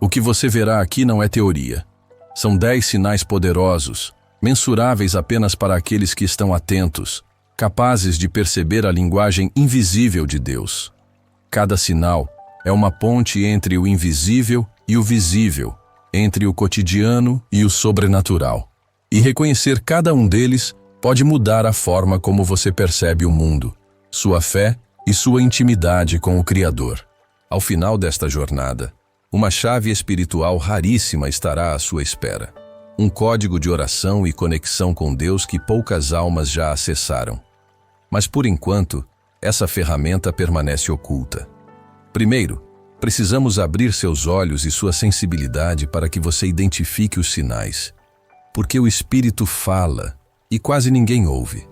O que você verá aqui não é teoria. São 10 sinais poderosos, mensuráveis apenas para aqueles que estão atentos, capazes de perceber a linguagem invisível de Deus. Cada sinal é uma ponte entre o invisível e o visível, entre o cotidiano e o sobrenatural. E reconhecer cada um deles pode mudar a forma como você percebe o mundo, sua fé e sua intimidade com o Criador. Ao final desta jornada, uma chave espiritual raríssima estará à sua espera. Um código de oração e conexão com Deus que poucas almas já acessaram. Mas por enquanto, essa ferramenta permanece oculta. Primeiro, precisamos abrir seus olhos e sua sensibilidade para que você identifique os sinais. Porque o Espírito fala e quase ninguém ouve.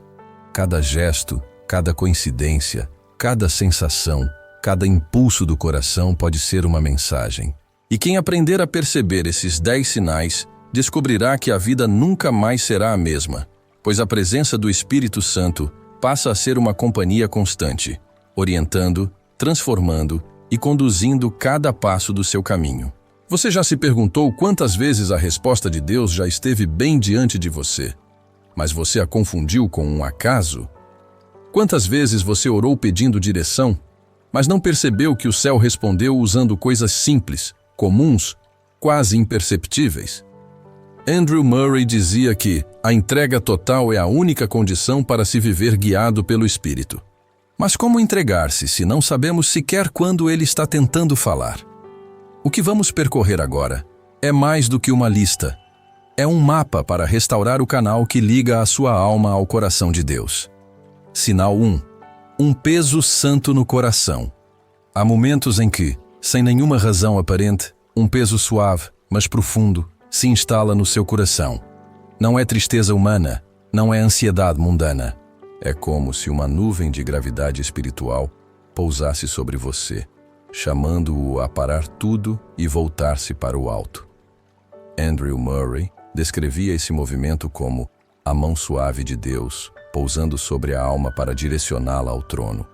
Cada gesto, cada coincidência, cada sensação, cada impulso do coração pode ser uma mensagem. E quem aprender a perceber esses 10 sinais, descobrirá que a vida nunca mais será a mesma, pois a presença do Espírito Santo passa a ser uma companhia constante, orientando, transformando e conduzindo cada passo do seu caminho. Você já se perguntou quantas vezes a resposta de Deus já esteve bem diante de você, mas você a confundiu com um acaso? Quantas vezes você orou pedindo direção, mas não percebeu que o céu respondeu usando coisas simples, comuns, quase imperceptíveis? Andrew Murray dizia que a entrega total é a única condição para se viver guiado pelo Espírito. Mas como entregar-se se não sabemos sequer quando ele está tentando falar? O que vamos percorrer agora é mais do que uma lista. É um mapa para restaurar o canal que liga a sua alma ao coração de Deus. Sinal 1. Um peso santo no coração. Há momentos em que, sem nenhuma razão aparente, um peso suave, mas profundo, se instala no seu coração. Não é tristeza humana, não é ansiedade mundana. É como se uma nuvem de gravidade espiritual pousasse sobre você, chamando-o a parar tudo e voltar-se para o alto. Andrew Murray descrevia esse movimento como a mão suave de Deus pousando sobre a alma para direcioná-la ao trono.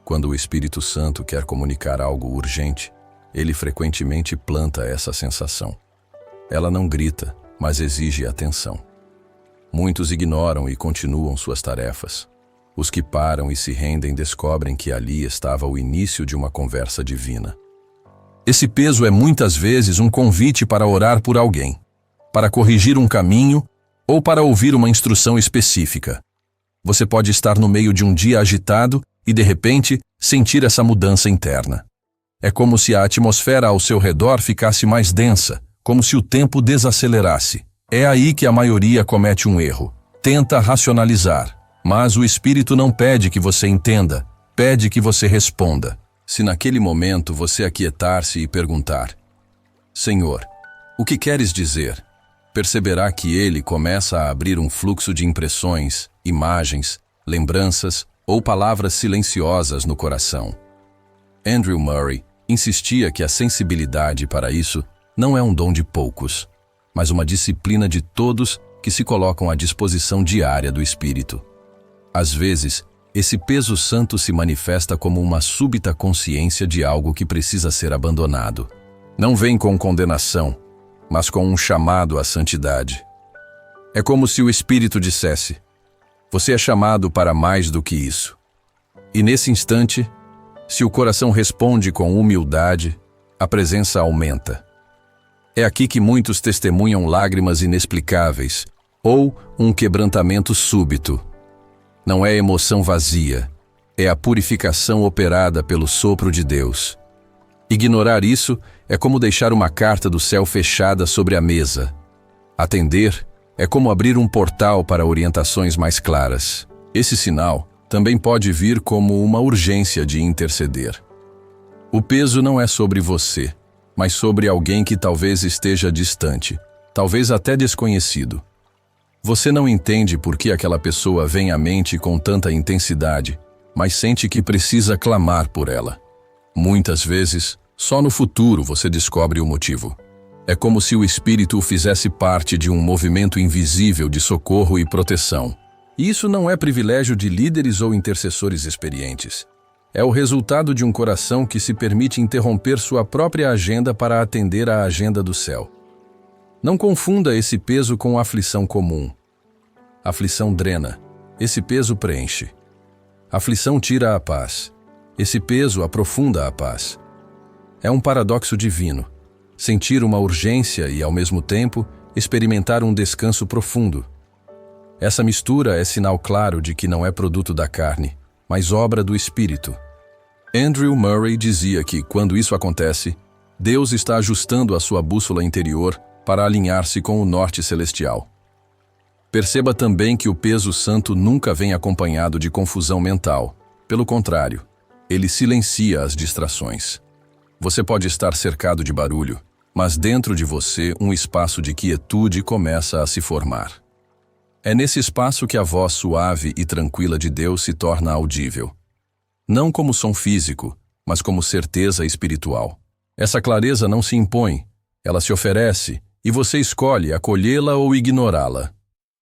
Quando o Espírito Santo quer comunicar algo urgente, ele frequentemente planta essa sensação. Ela não grita, mas exige atenção. Muitos ignoram e continuam suas tarefas. Os que param e se rendem descobrem que ali estava o início de uma conversa divina. Esse peso é muitas vezes um convite para orar por alguém, para corrigir um caminho ou para ouvir uma instrução específica. Você pode estar no meio de um dia agitado e, de repente, sentir essa mudança interna. É como se a atmosfera ao seu redor ficasse mais densa, como se o tempo desacelerasse. É aí que a maioria comete um erro. Tenta racionalizar, mas o Espírito não pede que você entenda, pede que você responda. Se naquele momento você aquietar-se e perguntar: Senhor, o que queres dizer? Perceberá que ele começa a abrir um fluxo de impressões, imagens, lembranças ou palavras silenciosas no coração. Andrew Murray insistia que a sensibilidade para isso não é um dom de poucos, mas uma disciplina de todos que se colocam à disposição diária do Espírito. Às vezes, esse peso santo se manifesta como uma súbita consciência de algo que precisa ser abandonado. Não vem com condenação, mas com um chamado à santidade. É como se o Espírito dissesse: você é chamado para mais do que isso. E nesse instante, se o coração responde com humildade, a presença aumenta. É aqui que muitos testemunham lágrimas inexplicáveis ou um quebrantamento súbito. Não é emoção vazia, é a purificação operada pelo sopro de Deus. Ignorar isso é como deixar uma carta do céu fechada sobre a mesa. Atender é como abrir um portal para orientações mais claras. Esse sinal também pode vir como uma urgência de interceder. O peso não é sobre você, mas sobre alguém que talvez esteja distante, talvez até desconhecido. Você não entende por que aquela pessoa vem à mente com tanta intensidade, mas sente que precisa clamar por ela. Muitas vezes, só no futuro você descobre o motivo. É como se o Espírito fizesse parte de um movimento invisível de socorro e proteção. E isso não é privilégio de líderes ou intercessores experientes. É o resultado de um coração que se permite interromper sua própria agenda para atender à agenda do céu. Não confunda esse peso com aflição comum. Aflição drena, esse peso preenche. Aflição tira a paz, esse peso aprofunda a paz. É um paradoxo divino, sentir uma urgência e, ao mesmo tempo, experimentar um descanso profundo. Essa mistura é sinal claro de que não é produto da carne, mas obra do Espírito. Andrew Murray dizia que, quando isso acontece, Deus está ajustando a sua bússola interior para alinhar-se com o norte celestial. Perceba também que o peso santo nunca vem acompanhado de confusão mental. Pelo contrário, ele silencia as distrações. Você pode estar cercado de barulho, mas dentro de você um espaço de quietude começa a se formar. É nesse espaço que a voz suave e tranquila de Deus se torna audível. Não como som físico, mas como certeza espiritual. Essa clareza não se impõe, ela se oferece, e você escolhe acolhê-la ou ignorá-la.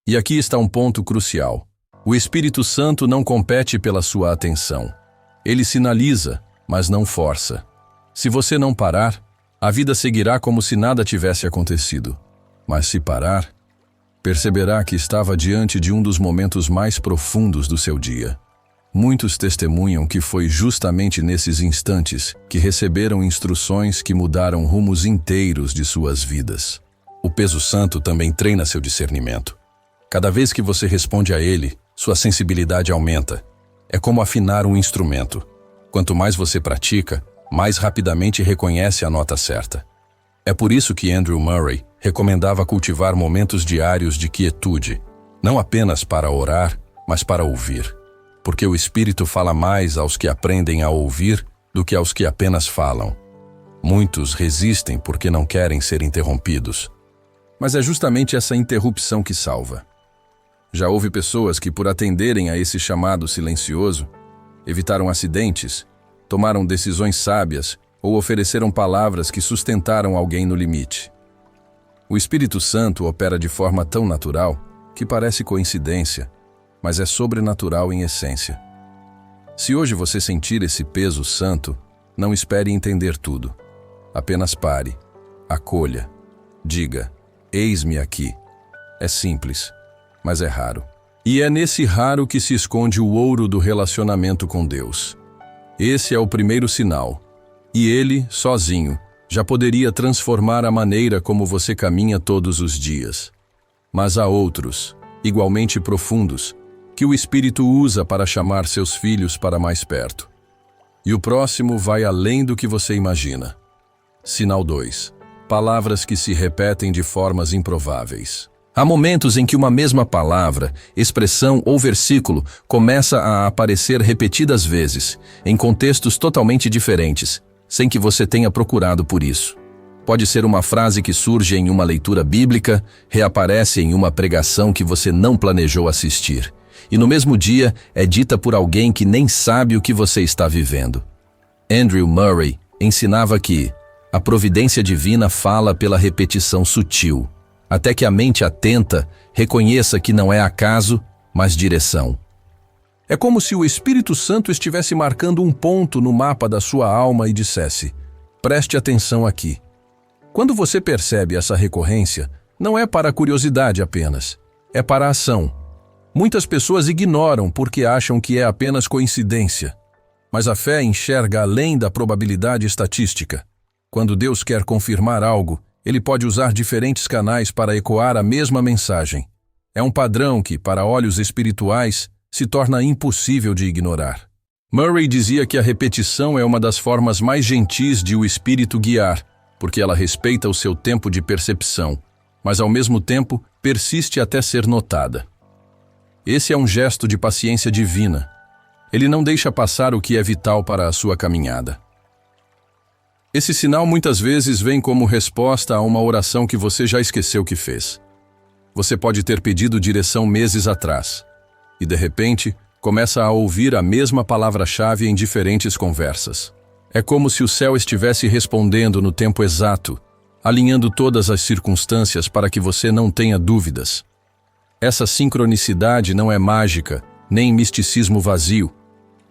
E aqui está um ponto crucial. O Espírito Santo não compete pela sua atenção. Ele sinaliza, mas não força. Se você não parar, a vida seguirá como se nada tivesse acontecido. Mas se parar, perceberá que estava diante de um dos momentos mais profundos do seu dia. Muitos testemunham que foi justamente nesses instantes que receberam instruções que mudaram rumos inteiros de suas vidas. O peso santo também treina seu discernimento. Cada vez que você responde a ele, sua sensibilidade aumenta. É como afinar um instrumento. Quanto mais você pratica, mais rapidamente reconhece a nota certa. É por isso que Andrew Murray recomendava cultivar momentos diários de quietude, não apenas para orar, mas para ouvir. Porque o Espírito fala mais aos que aprendem a ouvir do que aos que apenas falam. Muitos resistem porque não querem ser interrompidos. Mas é justamente essa interrupção que salva. Já houve pessoas que, por atenderem a esse chamado silencioso, evitaram acidentes, tomaram decisões sábias ou ofereceram palavras que sustentaram alguém no limite. O Espírito Santo opera de forma tão natural que parece coincidência, mas é sobrenatural em essência. Se hoje você sentir esse peso santo, não espere entender tudo. Apenas pare, acolha, diga: eis-me aqui. É simples, mas é raro. E é nesse raro que se esconde o ouro do relacionamento com Deus. Esse é o primeiro sinal. E ele, sozinho, já poderia transformar a maneira como você caminha todos os dias. Mas há outros, igualmente profundos, que o Espírito usa para chamar seus filhos para mais perto. E o próximo vai além do que você imagina. Sinal 2. Palavras que se repetem de formas improváveis. Há momentos em que uma mesma palavra, expressão ou versículo começa a aparecer repetidas vezes, em contextos totalmente diferentes, sem que você tenha procurado por isso. Pode ser uma frase que surge em uma leitura bíblica, reaparece em uma pregação que você não planejou assistir, e no mesmo dia é dita por alguém que nem sabe o que você está vivendo. Andrew Murray ensinava que a providência divina fala pela repetição sutil, até que a mente atenta reconheça que não é acaso, mas direção. É como se o Espírito Santo estivesse marcando um ponto no mapa da sua alma e dissesse: preste atenção aqui. Quando você percebe essa recorrência, não é para curiosidade apenas, é para a ação. Muitas pessoas ignoram porque acham que é apenas coincidência. Mas a fé enxerga além da probabilidade estatística. Quando Deus quer confirmar algo, Ele pode usar diferentes canais para ecoar a mesma mensagem. É um padrão que, para olhos espirituais, se torna impossível de ignorar. Murray dizia que a repetição é uma das formas mais gentis de o Espírito guiar, porque ela respeita o seu tempo de percepção, mas ao mesmo tempo persiste até ser notada. Esse é um gesto de paciência divina. Ele não deixa passar o que é vital para a sua caminhada. Esse sinal muitas vezes vem como resposta a uma oração que você já esqueceu que fez. Você pode ter pedido direção meses atrás, e de repente começa a ouvir a mesma palavra-chave em diferentes conversas. É como se o céu estivesse respondendo no tempo exato, alinhando todas as circunstâncias para que você não tenha dúvidas. Essa sincronicidade não é mágica, nem misticismo vazio.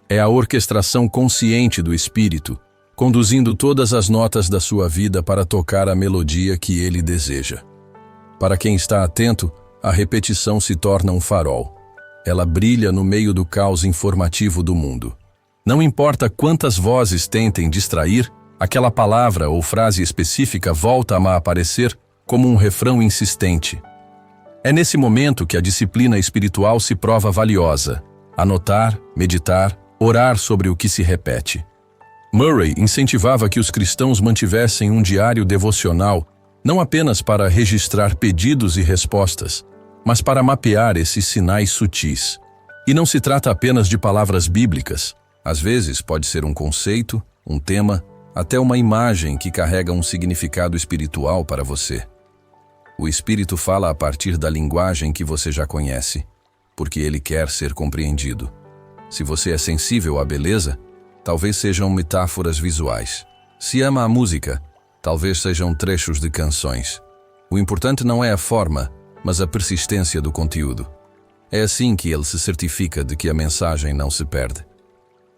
É a orquestração consciente do Espírito, conduzindo todas as notas da sua vida para tocar a melodia que ele deseja. Para quem está atento, a repetição se torna um farol. Ela brilha no meio do caos informativo do mundo. Não importa quantas vozes tentem distrair, aquela palavra ou frase específica volta a aparecer como um refrão insistente. É nesse momento que a disciplina espiritual se prova valiosa. Anotar, meditar, orar sobre o que se repete. Murray incentivava que os cristãos mantivessem um diário devocional, não apenas para registrar pedidos e respostas, mas para mapear esses sinais sutis. E não se trata apenas de palavras bíblicas. Às vezes pode ser um conceito, um tema, até uma imagem que carrega um significado espiritual para você. O Espírito fala a partir da linguagem que você já conhece, porque ele quer ser compreendido. Se você é sensível à beleza, talvez sejam metáforas visuais. Se ama a música, talvez sejam trechos de canções. O importante não é a forma, mas a persistência do conteúdo. É assim que ele se certifica de que a mensagem não se perde.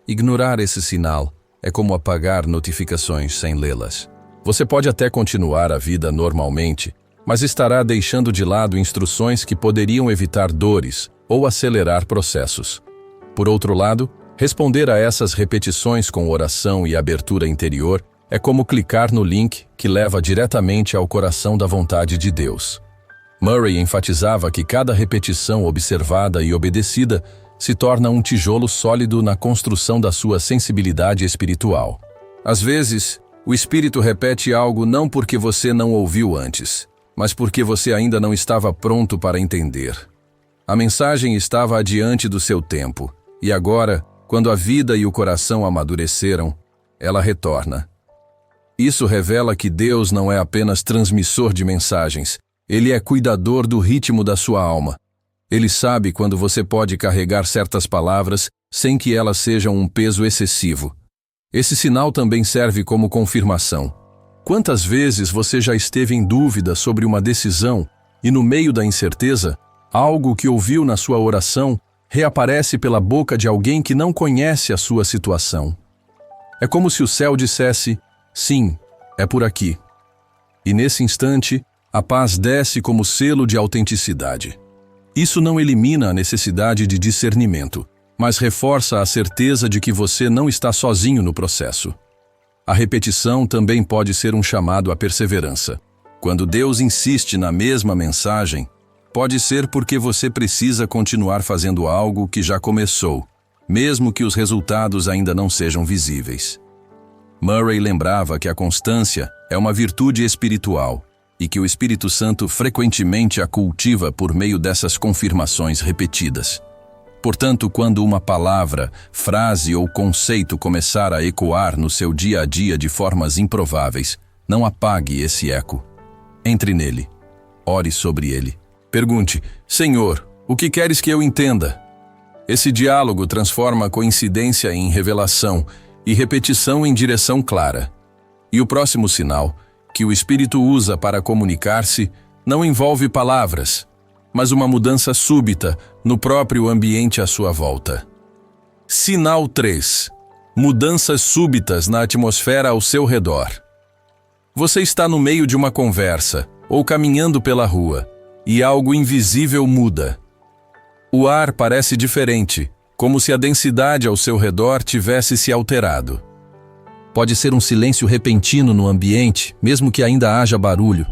Ignorar esse sinal é como apagar notificações sem lê-las. Você pode até continuar a vida normalmente, mas estará deixando de lado instruções que poderiam evitar dores ou acelerar processos. Por outro lado, responder a essas repetições com oração e abertura interior é como clicar no link que leva diretamente ao coração da vontade de Deus. Murray enfatizava que cada repetição observada e obedecida se torna um tijolo sólido na construção da sua sensibilidade espiritual. Às vezes, o Espírito repete algo não porque você não ouviu antes, mas porque você ainda não estava pronto para entender. A mensagem estava adiante do seu tempo, e agora, quando a vida e o coração amadureceram, ela retorna. Isso revela que Deus não é apenas transmissor de mensagens, Ele é cuidador do ritmo da sua alma. Ele sabe quando você pode carregar certas palavras sem que elas sejam um peso excessivo. Esse sinal também serve como confirmação. Quantas vezes você já esteve em dúvida sobre uma decisão e, no meio da incerteza, algo que ouviu na sua oração reaparece pela boca de alguém que não conhece a sua situação? É como se o céu dissesse, sim, é por aqui. E nesse instante, a paz desce como selo de autenticidade. Isso não elimina a necessidade de discernimento, mas reforça a certeza de que você não está sozinho no processo. A repetição também pode ser um chamado à perseverança. Quando Deus insiste na mesma mensagem, pode ser porque você precisa continuar fazendo algo que já começou, mesmo que os resultados ainda não sejam visíveis. Murray lembrava que a constância é uma virtude espiritual e que o Espírito Santo frequentemente a cultiva por meio dessas confirmações repetidas. Portanto, quando uma palavra, frase ou conceito começar a ecoar no seu dia a dia de formas improváveis, não apague esse eco. Entre nele. Ore sobre ele. Pergunte, Senhor, o que queres que eu entenda? Esse diálogo transforma coincidência em revelação e repetição em direção clara. E o próximo sinal, que o Espírito usa para comunicar-se, não envolve palavras, mas uma mudança súbita no próprio ambiente à sua volta. Sinal 3. Mudanças súbitas na atmosfera ao seu redor. Você está no meio de uma conversa ou caminhando pela rua e algo invisível muda. O ar parece diferente, como se a densidade ao seu redor tivesse se alterado. Pode ser um silêncio repentino no ambiente, mesmo que ainda haja barulho.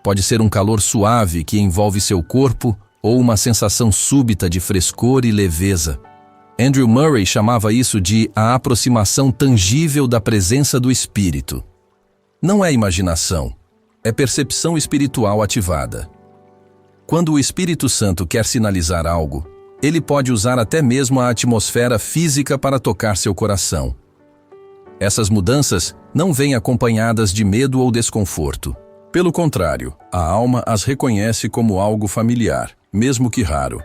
Pode ser um calor suave que envolve seu corpo ou uma sensação súbita de frescor e leveza. Andrew Murray chamava isso de a aproximação tangível da presença do Espírito. Não é imaginação, é percepção espiritual ativada. Quando o Espírito Santo quer sinalizar algo, ele pode usar até mesmo a atmosfera física para tocar seu coração. Essas mudanças não vêm acompanhadas de medo ou desconforto. Pelo contrário, a alma as reconhece como algo familiar, mesmo que raro.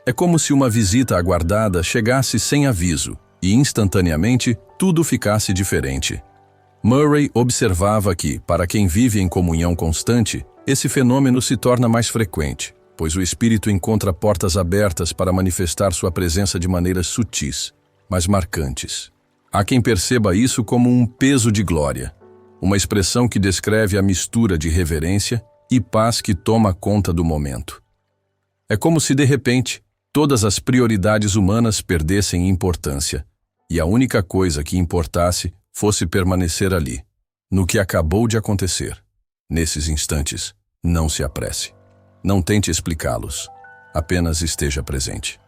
É como se uma visita aguardada chegasse sem aviso e, instantaneamente, tudo ficasse diferente. Murray observava que, para quem vive em comunhão constante, esse fenômeno se torna mais frequente, pois o Espírito encontra portas abertas para manifestar sua presença de maneiras sutis. mas marcantes. Há quem perceba isso como um peso de glória, uma expressão que descreve a mistura de reverência e paz que toma conta do momento. É como se, de repente, todas as prioridades humanas perdessem importância, e a única coisa que importasse fosse permanecer ali, no que acabou de acontecer. Nesses instantes, não se apresse. Não tente explicá-los. Apenas esteja presente.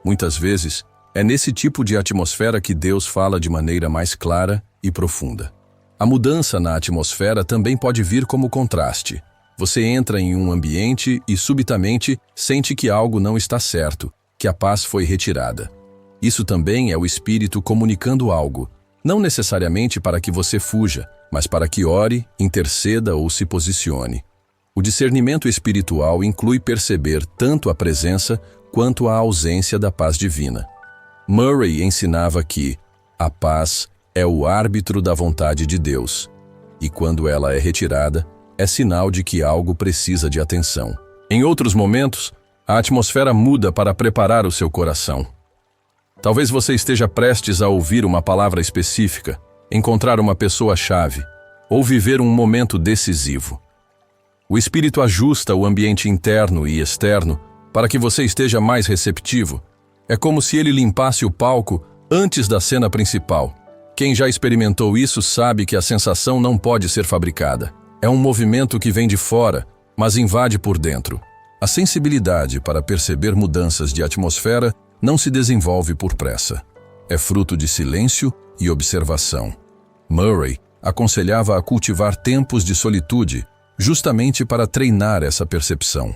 Muitas vezes, é nesse tipo de atmosfera que Deus fala de maneira mais clara e profunda. A mudança na atmosfera também pode vir como contraste. Você entra em um ambiente e, subitamente, sente que algo não está certo, que a paz foi retirada. Isso também é o Espírito comunicando algo, não necessariamente para que você fuja, mas para que ore, interceda ou se posicione. O discernimento espiritual inclui perceber tanto a presença quanto a ausência da paz divina. Murray ensinava que a paz é o árbitro da vontade de Deus, e quando ela é retirada, é sinal de que algo precisa de atenção. Em outros momentos, a atmosfera muda para preparar o seu coração. Talvez você esteja prestes a ouvir uma palavra específica, encontrar uma pessoa-chave, ou viver um momento decisivo. O Espírito ajusta o ambiente interno e externo para que você esteja mais receptivo. É como se ele limpasse o palco antes da cena principal. Quem já experimentou isso sabe que a sensação não pode ser fabricada. É um movimento que vem de fora, mas invade por dentro. A sensibilidade para perceber mudanças de atmosfera não se desenvolve por pressa. É fruto de silêncio e observação. Murray aconselhava a cultivar tempos de solitude, justamente para treinar essa percepção.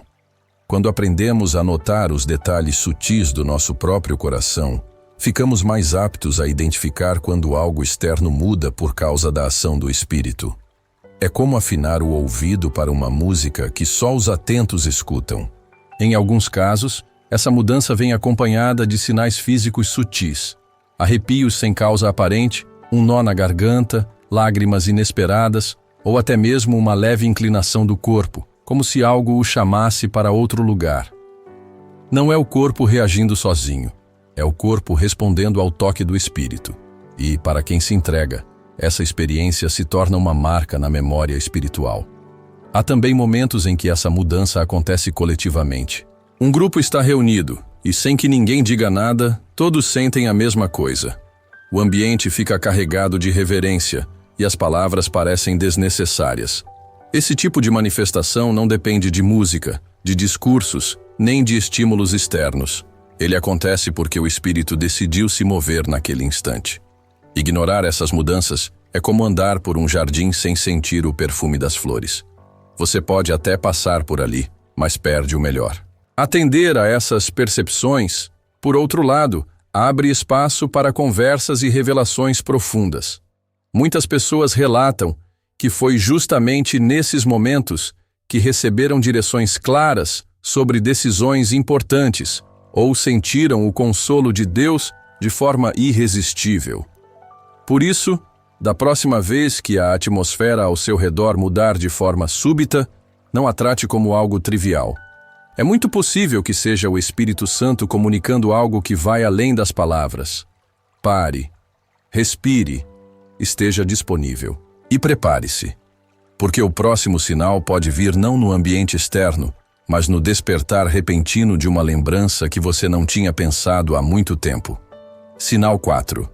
Quando aprendemos a notar os detalhes sutis do nosso próprio coração, ficamos mais aptos a identificar quando algo externo muda por causa da ação do Espírito. É como afinar o ouvido para uma música que só os atentos escutam. Em alguns casos, essa mudança vem acompanhada de sinais físicos sutis. Arrepios sem causa aparente, um nó na garganta, lágrimas inesperadas, ou até mesmo uma leve inclinação do corpo, como se algo o chamasse para outro lugar. Não é o corpo reagindo sozinho, é o corpo respondendo ao toque do Espírito. E, para quem se entrega, essa experiência se torna uma marca na memória espiritual. Há também momentos em que essa mudança acontece coletivamente. Um grupo está reunido, e sem que ninguém diga nada, todos sentem a mesma coisa. O ambiente fica carregado de reverência, e as palavras parecem desnecessárias. Esse tipo de manifestação não depende de música, de discursos, nem de estímulos externos. Ele acontece porque o Espírito decidiu se mover naquele instante. Ignorar essas mudanças é como andar por um jardim sem sentir o perfume das flores. Você pode até passar por ali, mas perde o melhor. Atender a essas percepções, por outro lado, abre espaço para conversas e revelações profundas. Muitas pessoas relatam que foi justamente nesses momentos que receberam direções claras sobre decisões importantes ou sentiram o consolo de Deus de forma irresistível. Por isso, da próxima vez que a atmosfera ao seu redor mudar de forma súbita, não a trate como algo trivial. É muito possível que seja o Espírito Santo comunicando algo que vai além das palavras. Pare, respire, esteja disponível e prepare-se, porque o próximo sinal pode vir não no ambiente externo, mas no despertar repentino de uma lembrança que você não tinha pensado há muito tempo. Sinal 4.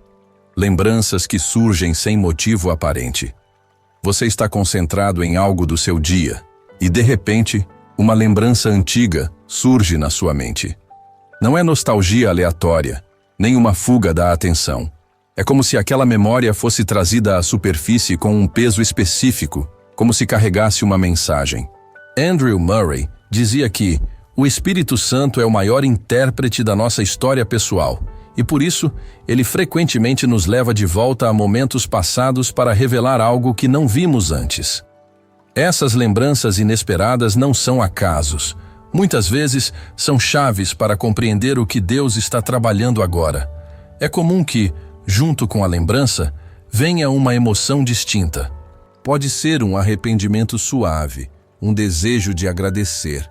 Lembranças que surgem sem motivo aparente. Você está concentrado em algo do seu dia e, de repente, uma lembrança antiga surge na sua mente. Não é nostalgia aleatória, nem uma fuga da atenção. É como se aquela memória fosse trazida à superfície com um peso específico, como se carregasse uma mensagem. Andrew Murray dizia que o Espírito Santo é o maior intérprete da nossa história pessoal, e por isso, ele frequentemente nos leva de volta a momentos passados para revelar algo que não vimos antes. Essas lembranças inesperadas não são acasos. Muitas vezes, são chaves para compreender o que Deus está trabalhando agora. É comum que, junto com a lembrança, venha uma emoção distinta. Pode ser um arrependimento suave, um desejo de agradecer,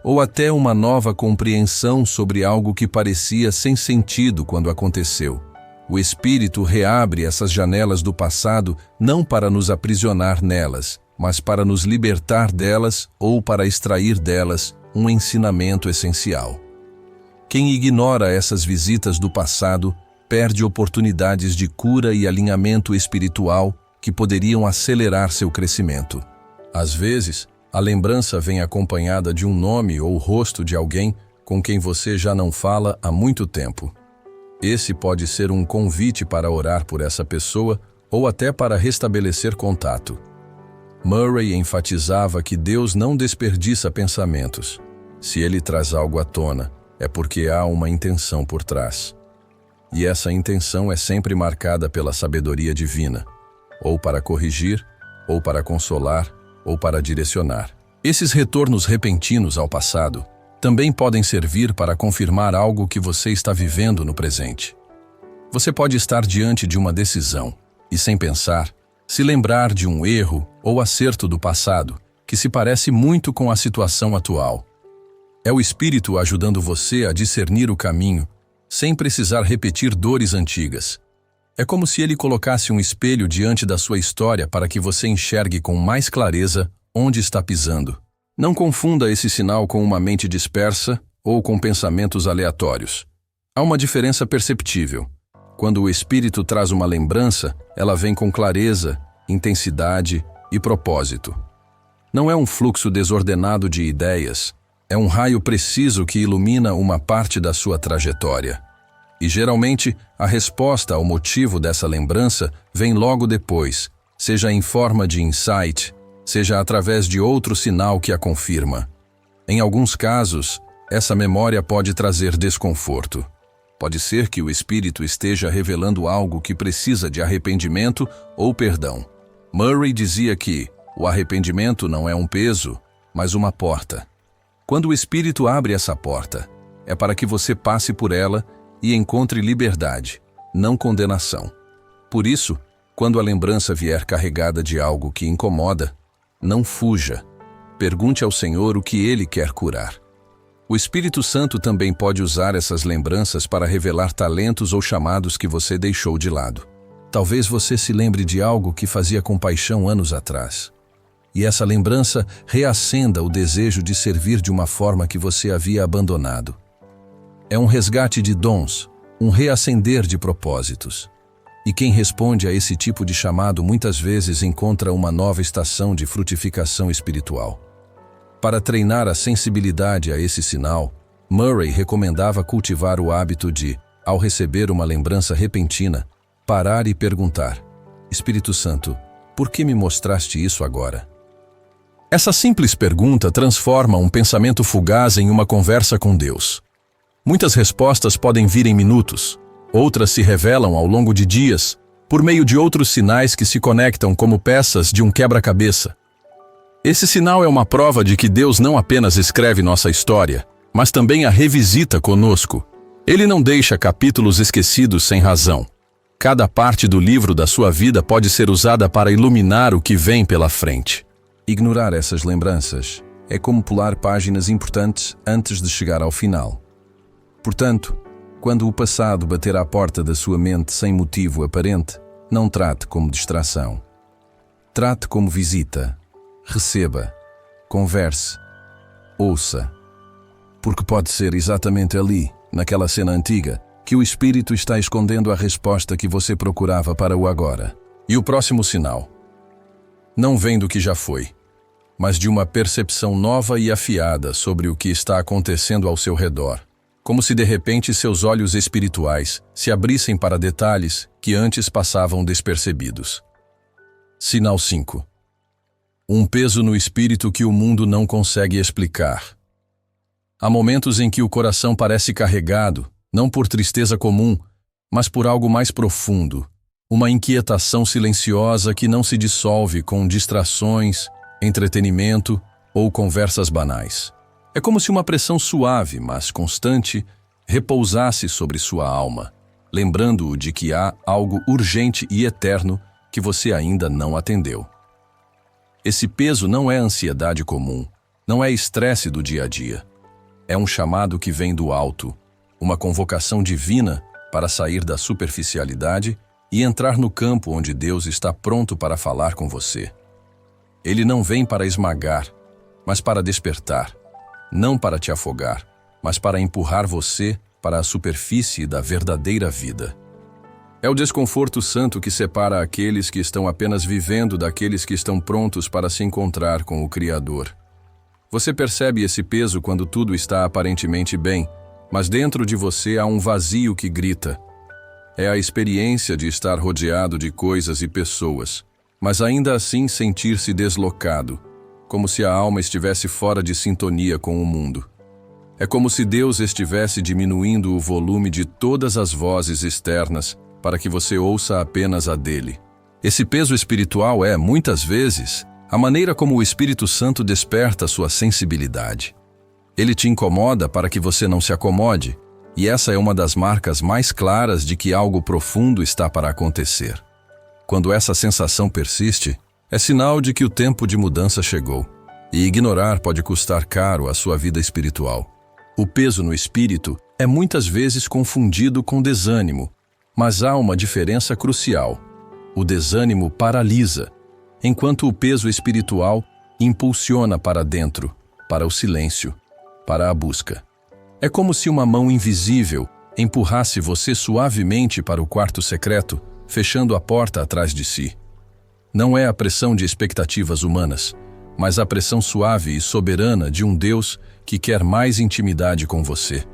ou até uma nova compreensão sobre algo que parecia sem sentido quando aconteceu. O Espírito reabre essas janelas do passado não para nos aprisionar nelas, mas para nos libertar delas ou para extrair delas um ensinamento essencial. Quem ignora essas visitas do passado perde oportunidades de cura e alinhamento espiritual que poderiam acelerar seu crescimento. Às vezes, a lembrança vem acompanhada de um nome ou rosto de alguém com quem você já não fala há muito tempo. Esse pode ser um convite para orar por essa pessoa ou até para restabelecer contato. Murray enfatizava que Deus não desperdiça pensamentos. Se Ele traz algo à tona, é porque há uma intenção por trás. E essa intenção é sempre marcada pela sabedoria divina, ou para corrigir, ou para consolar, ou para direcionar. Esses retornos repentinos ao passado também podem servir para confirmar algo que você está vivendo no presente. Você pode estar diante de uma decisão e, sem pensar, se lembrar de um erro ou acerto do passado que se parece muito com a situação atual. É o Espírito ajudando você a discernir o caminho, sem precisar repetir dores antigas. É como se ele colocasse um espelho diante da sua história para que você enxergue com mais clareza onde está pisando. Não confunda esse sinal com uma mente dispersa ou com pensamentos aleatórios. Há uma diferença perceptível. Quando o Espírito traz uma lembrança, ela vem com clareza, intensidade e propósito. Não é um fluxo desordenado de ideias, é um raio preciso que ilumina uma parte da sua trajetória. E geralmente, a resposta ao motivo dessa lembrança vem logo depois, seja em forma de insight, seja através de outro sinal que a confirma. Em alguns casos, essa memória pode trazer desconforto. Pode ser que o Espírito esteja revelando algo que precisa de arrependimento ou perdão. Murray dizia que o arrependimento não é um peso, mas uma porta. Quando o Espírito abre essa porta, é para que você passe por ela e encontre liberdade, não condenação. Por isso, quando a lembrança vier carregada de algo que incomoda, não fuja. Pergunte ao Senhor o que Ele quer curar. O Espírito Santo também pode usar essas lembranças para revelar talentos ou chamados que você deixou de lado. Talvez você se lembre de algo que fazia com paixão anos atrás. E essa lembrança reacenda o desejo de servir de uma forma que você havia abandonado. É um resgate de dons, um reacender de propósitos. E quem responde a esse tipo de chamado muitas vezes encontra uma nova estação de frutificação espiritual. Para treinar a sensibilidade a esse sinal, Murray recomendava cultivar o hábito de, ao receber uma lembrança repentina, parar e perguntar: Espírito Santo, por que me mostraste isso agora? Essa simples pergunta transforma um pensamento fugaz em uma conversa com Deus. Muitas respostas podem vir em minutos, outras se revelam ao longo de dias, por meio de outros sinais que se conectam como peças de um quebra-cabeça. Esse sinal é uma prova de que Deus não apenas escreve nossa história, mas também a revisita conosco. Ele não deixa capítulos esquecidos sem razão. Cada parte do livro da sua vida pode ser usada para iluminar o que vem pela frente. Ignorar essas lembranças é como pular páginas importantes antes de chegar ao final. Portanto, quando o passado bater à porta da sua mente sem motivo aparente, não trate como distração. Trate como visita. Receba, converse, ouça. Porque pode ser exatamente ali, naquela cena antiga, que o Espírito está escondendo a resposta que você procurava para o agora. E o próximo sinal não vem do que já foi, mas de uma percepção nova e afiada sobre o que está acontecendo ao seu redor, como se de repente seus olhos espirituais se abrissem para detalhes que antes passavam despercebidos. Sinal 5. Um peso no espírito que o mundo não consegue explicar. Há momentos em que o coração parece carregado, não por tristeza comum, mas por algo mais profundo, uma inquietação silenciosa que não se dissolve com distrações, entretenimento ou conversas banais. É como se uma pressão suave, mas constante, repousasse sobre sua alma, lembrando-o de que há algo urgente e eterno que você ainda não atendeu. Esse peso não é ansiedade comum, não é estresse do dia a dia. É um chamado que vem do alto, uma convocação divina para sair da superficialidade e entrar no campo onde Deus está pronto para falar com você. Ele não vem para esmagar, mas para despertar, não para te afogar, mas para empurrar você para a superfície da verdadeira vida. É o desconforto santo que separa aqueles que estão apenas vivendo daqueles que estão prontos para se encontrar com o Criador. Você percebe esse peso quando tudo está aparentemente bem, mas dentro de você há um vazio que grita. É a experiência de estar rodeado de coisas e pessoas, mas ainda assim sentir-se deslocado, como se a alma estivesse fora de sintonia com o mundo. É como se Deus estivesse diminuindo o volume de todas as vozes externas para que você ouça apenas a dele. Esse peso espiritual é, muitas vezes, a maneira como o Espírito Santo desperta sua sensibilidade. Ele te incomoda para que você não se acomode, e essa é uma das marcas mais claras de que algo profundo está para acontecer. Quando essa sensação persiste, é sinal de que o tempo de mudança chegou, e ignorar pode custar caro à sua vida espiritual. O peso no espírito é muitas vezes confundido com desânimo, mas há uma diferença crucial. O desânimo paralisa, enquanto o peso espiritual impulsiona para dentro, para o silêncio, para a busca. É como se uma mão invisível empurrasse você suavemente para o quarto secreto, fechando a porta atrás de si. Não é a pressão de expectativas humanas, mas a pressão suave e soberana de um Deus que quer mais intimidade com você.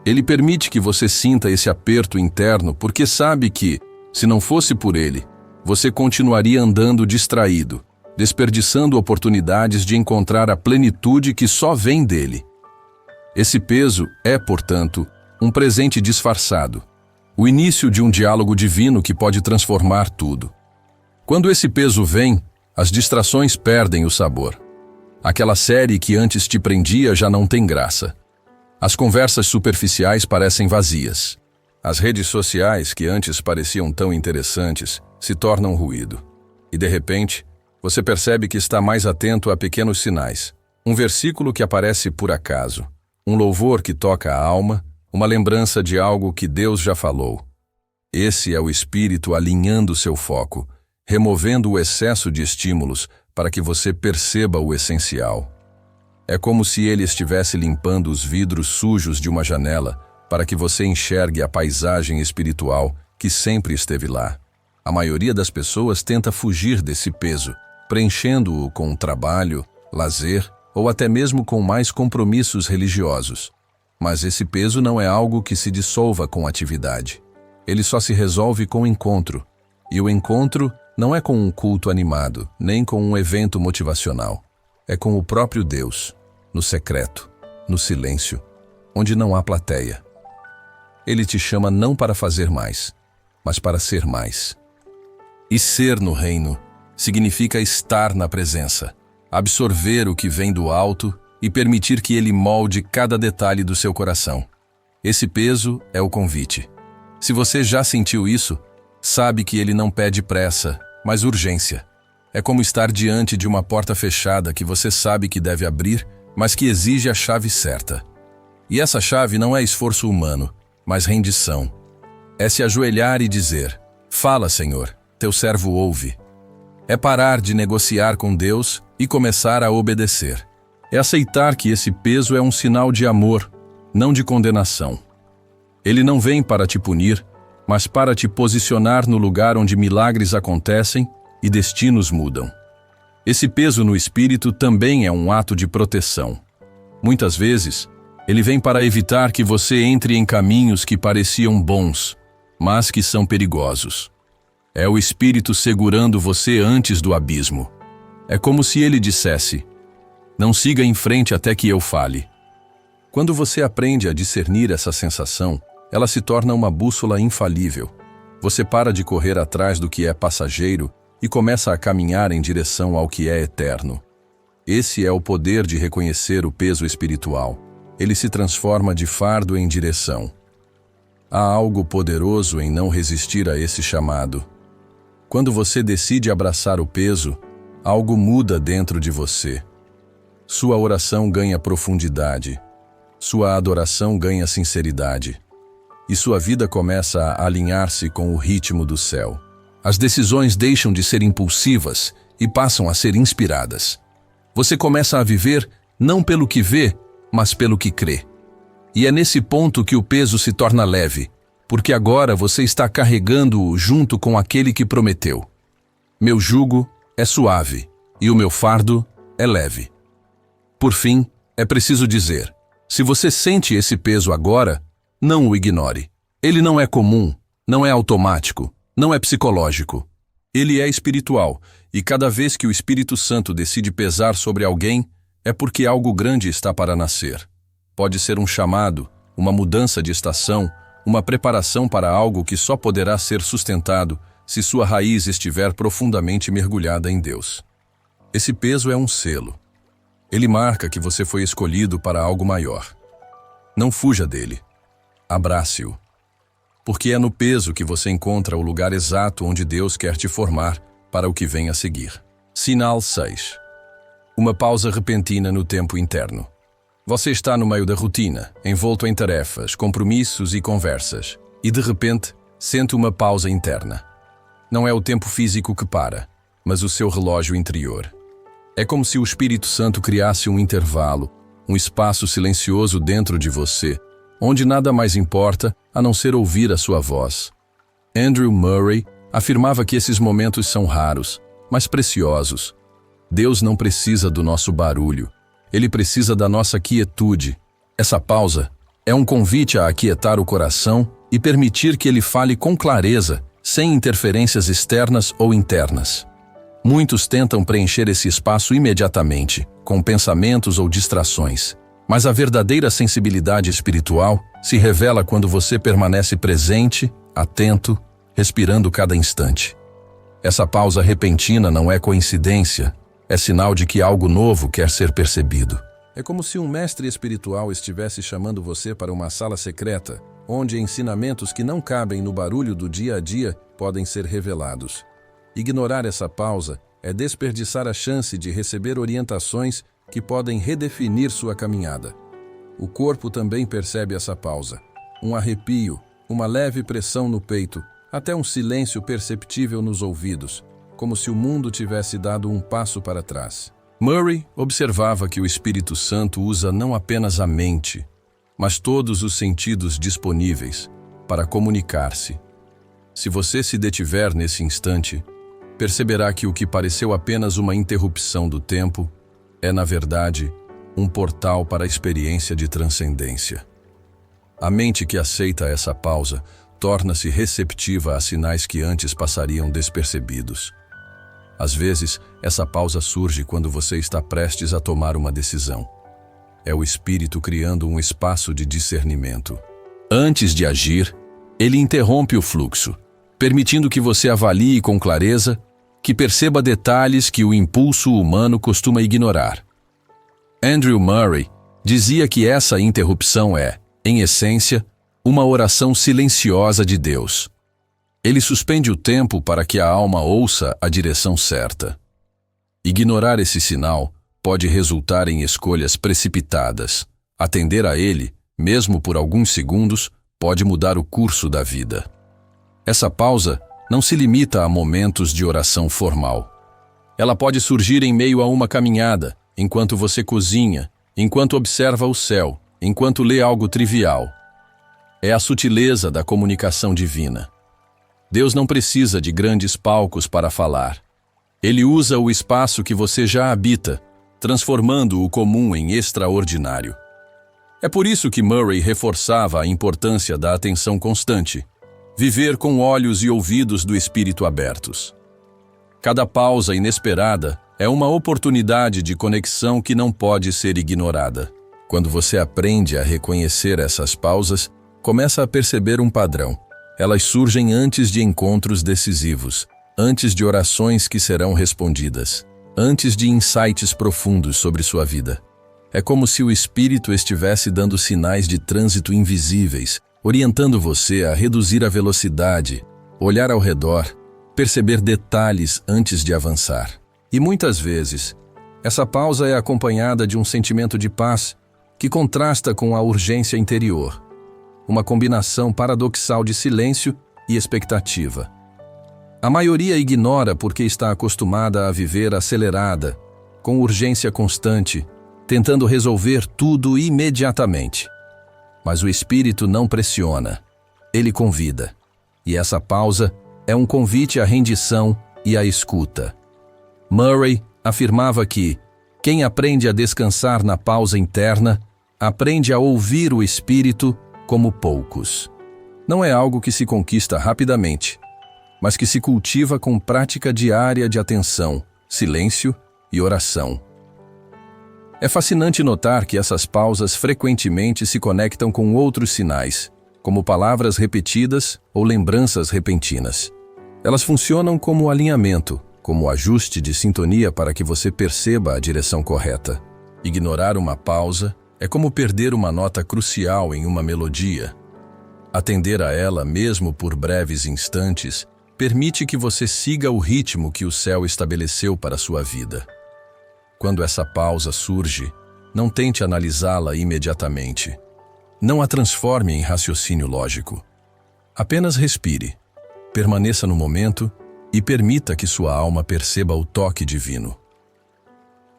Ele permite que você sinta esse aperto interno porque sabe que, se não fosse por ele, você continuaria andando distraído, desperdiçando oportunidades de encontrar a plenitude que só vem dele. Esse peso é, portanto, um presente disfarçado, o início de um diálogo divino que pode transformar tudo. Quando esse peso vem, as distrações perdem o sabor. Aquela série que antes te prendia já não tem graça. As conversas superficiais parecem vazias. As redes sociais, que antes pareciam tão interessantes, se tornam ruído. E de repente, você percebe que está mais atento a pequenos sinais. Um versículo que aparece por acaso. Um louvor que toca a alma. Uma lembrança de algo que Deus já falou. Esse é o Espírito alinhando seu foco, removendo o excesso de estímulos para que você perceba o essencial. É como se ele estivesse limpando os vidros sujos de uma janela para que você enxergue a paisagem espiritual que sempre esteve lá. A maioria das pessoas tenta fugir desse peso, preenchendo-o com trabalho, lazer ou até mesmo com mais compromissos religiosos. Mas esse peso não é algo que se dissolva com atividade. Ele só se resolve com encontro. E o encontro não é com um culto animado, nem com um evento motivacional. É com o próprio Deus, no secreto, no silêncio, onde não há plateia. Ele te chama não para fazer mais, mas para ser mais. E ser no reino significa estar na presença, absorver o que vem do alto e permitir que ele molde cada detalhe do seu coração. Esse peso é o convite. Se você já sentiu isso, sabe que ele não pede pressa, mas urgência. É como estar diante de uma porta fechada que você sabe que deve abrir, mas que exige a chave certa. E essa chave não é esforço humano, mas rendição. É se ajoelhar e dizer: "Fala, Senhor, teu servo ouve." É parar de negociar com Deus e começar a obedecer. É aceitar que esse peso é um sinal de amor, não de condenação. Ele não vem para te punir, mas para te posicionar no lugar onde milagres acontecem e destinos mudam. Esse peso no espírito também é um ato de proteção. Muitas vezes, ele vem para evitar que você entre em caminhos que pareciam bons, mas que são perigosos. É o espírito segurando você antes do abismo. É como se ele dissesse: "Não siga em frente até que eu fale." Quando você aprende a discernir essa sensação, ela se torna uma bússola infalível. Você para de correr atrás do que é passageiro e começa a caminhar em direção ao que é eterno. Esse é o poder de reconhecer o peso espiritual. Ele se transforma de fardo em direção. Há algo poderoso em não resistir a esse chamado. Quando você decide abraçar o peso, algo muda dentro de você. Sua oração ganha profundidade. Sua adoração ganha sinceridade. e sua vida começa a alinhar-se com o ritmo do céu. As decisões deixam de ser impulsivas e passam a ser inspiradas. Você começa a viver não pelo que vê, mas pelo que crê. E é nesse ponto que o peso se torna leve, porque agora você está carregando-o junto com aquele que prometeu. Meu jugo é suave e o meu fardo é leve. Por fim, é preciso dizer, se você sente esse peso agora, não o ignore. Ele não é comum, não é automático, não é psicológico. Ele é espiritual, e cada vez que o Espírito Santo decide pesar sobre alguém, é porque algo grande está para nascer. Pode ser um chamado, uma mudança de estação, uma preparação para algo que só poderá ser sustentado se sua raiz estiver profundamente mergulhada em Deus. Esse peso é um selo. Ele marca que você foi escolhido para algo maior. Não fuja dele. Abrace-o. Porque é no peso que você encontra o lugar exato onde Deus quer te formar para o que vem a seguir. Sinal 6. Uma pausa repentina no tempo interno. Você está no meio da rotina, envolto em tarefas, compromissos e conversas, e de repente sente uma pausa interna. Não é o tempo físico que para, mas o seu relógio interior. É como se o Espírito Santo criasse um intervalo, um espaço silencioso dentro de você, onde nada mais importa a não ser ouvir a sua voz. Andrew Murray afirmava que esses momentos são raros, mas preciosos. Deus não precisa do nosso barulho, Ele precisa da nossa quietude. Essa pausa é um convite a aquietar o coração e permitir que Ele fale com clareza, sem interferências externas ou internas. Muitos tentam preencher esse espaço imediatamente, com pensamentos ou distrações. Mas a verdadeira sensibilidade espiritual se revela quando você permanece presente, atento, respirando cada instante. Essa pausa repentina não é coincidência, é sinal de que algo novo quer ser percebido. É como se um mestre espiritual estivesse chamando você para uma sala secreta, onde ensinamentos que não cabem no barulho do dia a dia podem ser revelados. Ignorar essa pausa é desperdiçar a chance de receber orientações que podem redefinir sua caminhada. O corpo também percebe essa pausa. Um arrepio, uma leve pressão no peito, até um silêncio perceptível nos ouvidos, como se o mundo tivesse dado um passo para trás. Murray observava que o Espírito Santo usa não apenas a mente, mas todos os sentidos disponíveis para comunicar-se. Se você se detiver nesse instante, perceberá que o que pareceu apenas uma interrupção do tempo é, na verdade, um portal para a experiência de transcendência. A mente que aceita essa pausa torna-se receptiva a sinais que antes passariam despercebidos. Às vezes, essa pausa surge quando você está prestes a tomar uma decisão. É o Espírito criando um espaço de discernimento. Antes de agir, ele interrompe o fluxo, permitindo que você avalie com clareza, que perceba detalhes que o impulso humano costuma ignorar. Andrew Murray dizia que essa interrupção é, em essência, uma oração silenciosa de Deus. Ele suspende o tempo para que a alma ouça a direção certa. Ignorar esse sinal pode resultar em escolhas precipitadas. Atender a ele, mesmo por alguns segundos, pode mudar o curso da vida. Essa pausa não se limita a momentos de oração formal. Ela pode surgir em meio a uma caminhada, enquanto você cozinha, enquanto observa o céu, enquanto lê algo trivial. É a sutileza da comunicação divina. Deus não precisa de grandes palcos para falar. Ele usa o espaço que você já habita, transformando o comum em extraordinário. É por isso que Murray reforçava a importância da atenção constante, viver com olhos e ouvidos do espírito abertos. Cada pausa inesperada é uma oportunidade de conexão que não pode ser ignorada. Quando você aprende a reconhecer essas pausas, começa a perceber um padrão. Elas surgem antes de encontros decisivos, antes de orações que serão respondidas, antes de insights profundos sobre sua vida. É como se o Espírito estivesse dando sinais de trânsito invisíveis, orientando você a reduzir a velocidade, olhar ao redor, perceber detalhes antes de avançar. E muitas vezes, essa pausa é acompanhada de um sentimento de paz que contrasta com a urgência interior. uma combinação paradoxal de silêncio e expectativa. A maioria ignora porque está acostumada a viver acelerada, com urgência constante, tentando resolver tudo imediatamente. Mas o espírito não pressiona, ele convida. E essa pausa é um convite à rendição e à escuta. Murray afirmava que quem aprende a descansar na pausa interna, aprende a ouvir o espírito como poucos. Não é algo que se conquista rapidamente, mas que se cultiva com prática diária de atenção, silêncio e oração. É fascinante notar que essas pausas frequentemente se conectam com outros sinais, como palavras repetidas ou lembranças repentinas. Elas funcionam como alinhamento, como ajuste de sintonia para que você perceba a direção correta. Ignorar uma pausa é como perder uma nota crucial em uma melodia. Atender a ela, mesmo por breves instantes, permite que você siga o ritmo que o céu estabeleceu para a sua vida. Quando essa pausa surge, não tente analisá-la imediatamente. Não a transforme em raciocínio lógico. Apenas respire, permaneça no momento e permita que sua alma perceba o toque divino.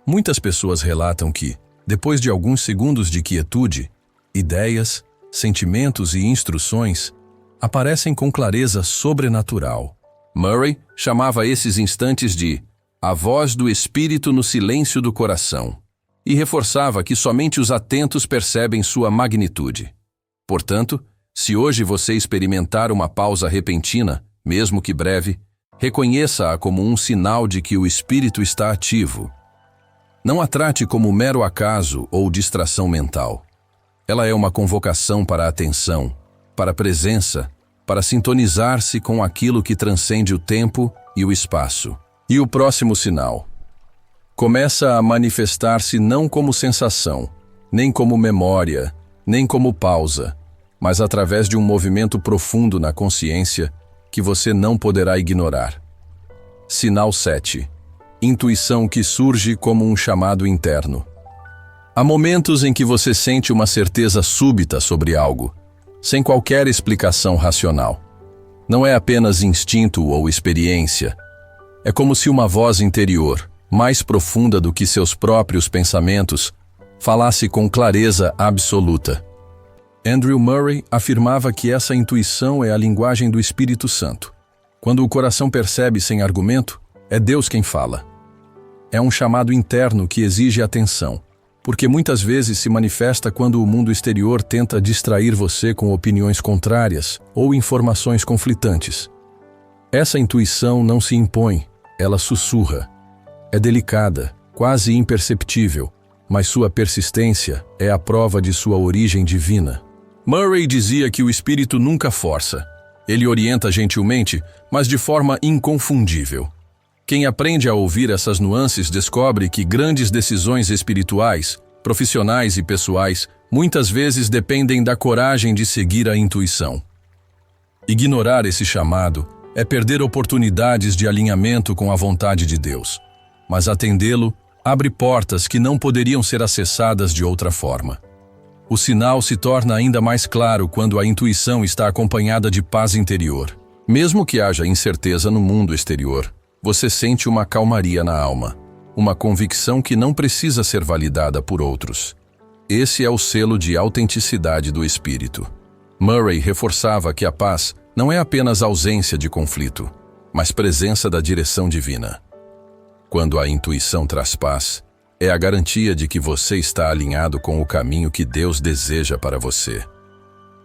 Muitas pessoas relatam que, depois de alguns segundos de quietude, ideias, sentimentos e instruções aparecem com clareza sobrenatural. Murray chamava esses instantes de a voz do espírito no silêncio do coração e reforçava que somente os atentos percebem sua magnitude. Portanto, se hoje você experimentar uma pausa repentina, mesmo que breve, reconheça-a como um sinal de que o espírito está ativo. Não a trate como mero acaso ou distração mental. Ela é uma convocação para a atenção, para a presença, para sintonizar-se com aquilo que transcende o tempo e o espaço. E o próximo sinal começa a manifestar-se não como sensação, nem como memória, nem como pausa, mas através de um movimento profundo na consciência que você não poderá ignorar. Sinal 7. Intuição que surge como um chamado interno. Há momentos em que você sente uma certeza súbita sobre algo, sem qualquer explicação racional. Não é apenas instinto ou experiência. É como se uma voz interior, mais profunda do que seus próprios pensamentos, falasse com clareza absoluta. Andrew Murray afirmava que essa intuição é a linguagem do Espírito Santo. Quando o coração percebe sem argumento, é Deus quem fala. É um chamado interno que exige atenção, porque muitas vezes se manifesta quando o mundo exterior tenta distrair você com opiniões contrárias ou informações conflitantes. Essa intuição não se impõe, ela sussurra. É delicada, quase imperceptível, mas sua persistência é a prova de sua origem divina. Murray dizia que o espírito nunca força. Ele orienta gentilmente, mas de forma inconfundível. Quem aprende a ouvir essas nuances descobre que grandes decisões espirituais, profissionais e pessoais muitas vezes dependem da coragem de seguir a intuição. Ignorar esse chamado é perder oportunidades de alinhamento com a vontade de Deus, mas atendê-lo abre portas que não poderiam ser acessadas de outra forma. O sinal se torna ainda mais claro quando a intuição está acompanhada de paz interior. Mesmo que haja incerteza no mundo exterior, você sente uma calmaria na alma, uma convicção que não precisa ser validada por outros. Esse é o selo de autenticidade do espírito. Murray reforçava que a paz não é apenas ausência de conflito, mas presença da direção divina. Quando a intuição traz paz, é a garantia de que você está alinhado com o caminho que Deus deseja para você.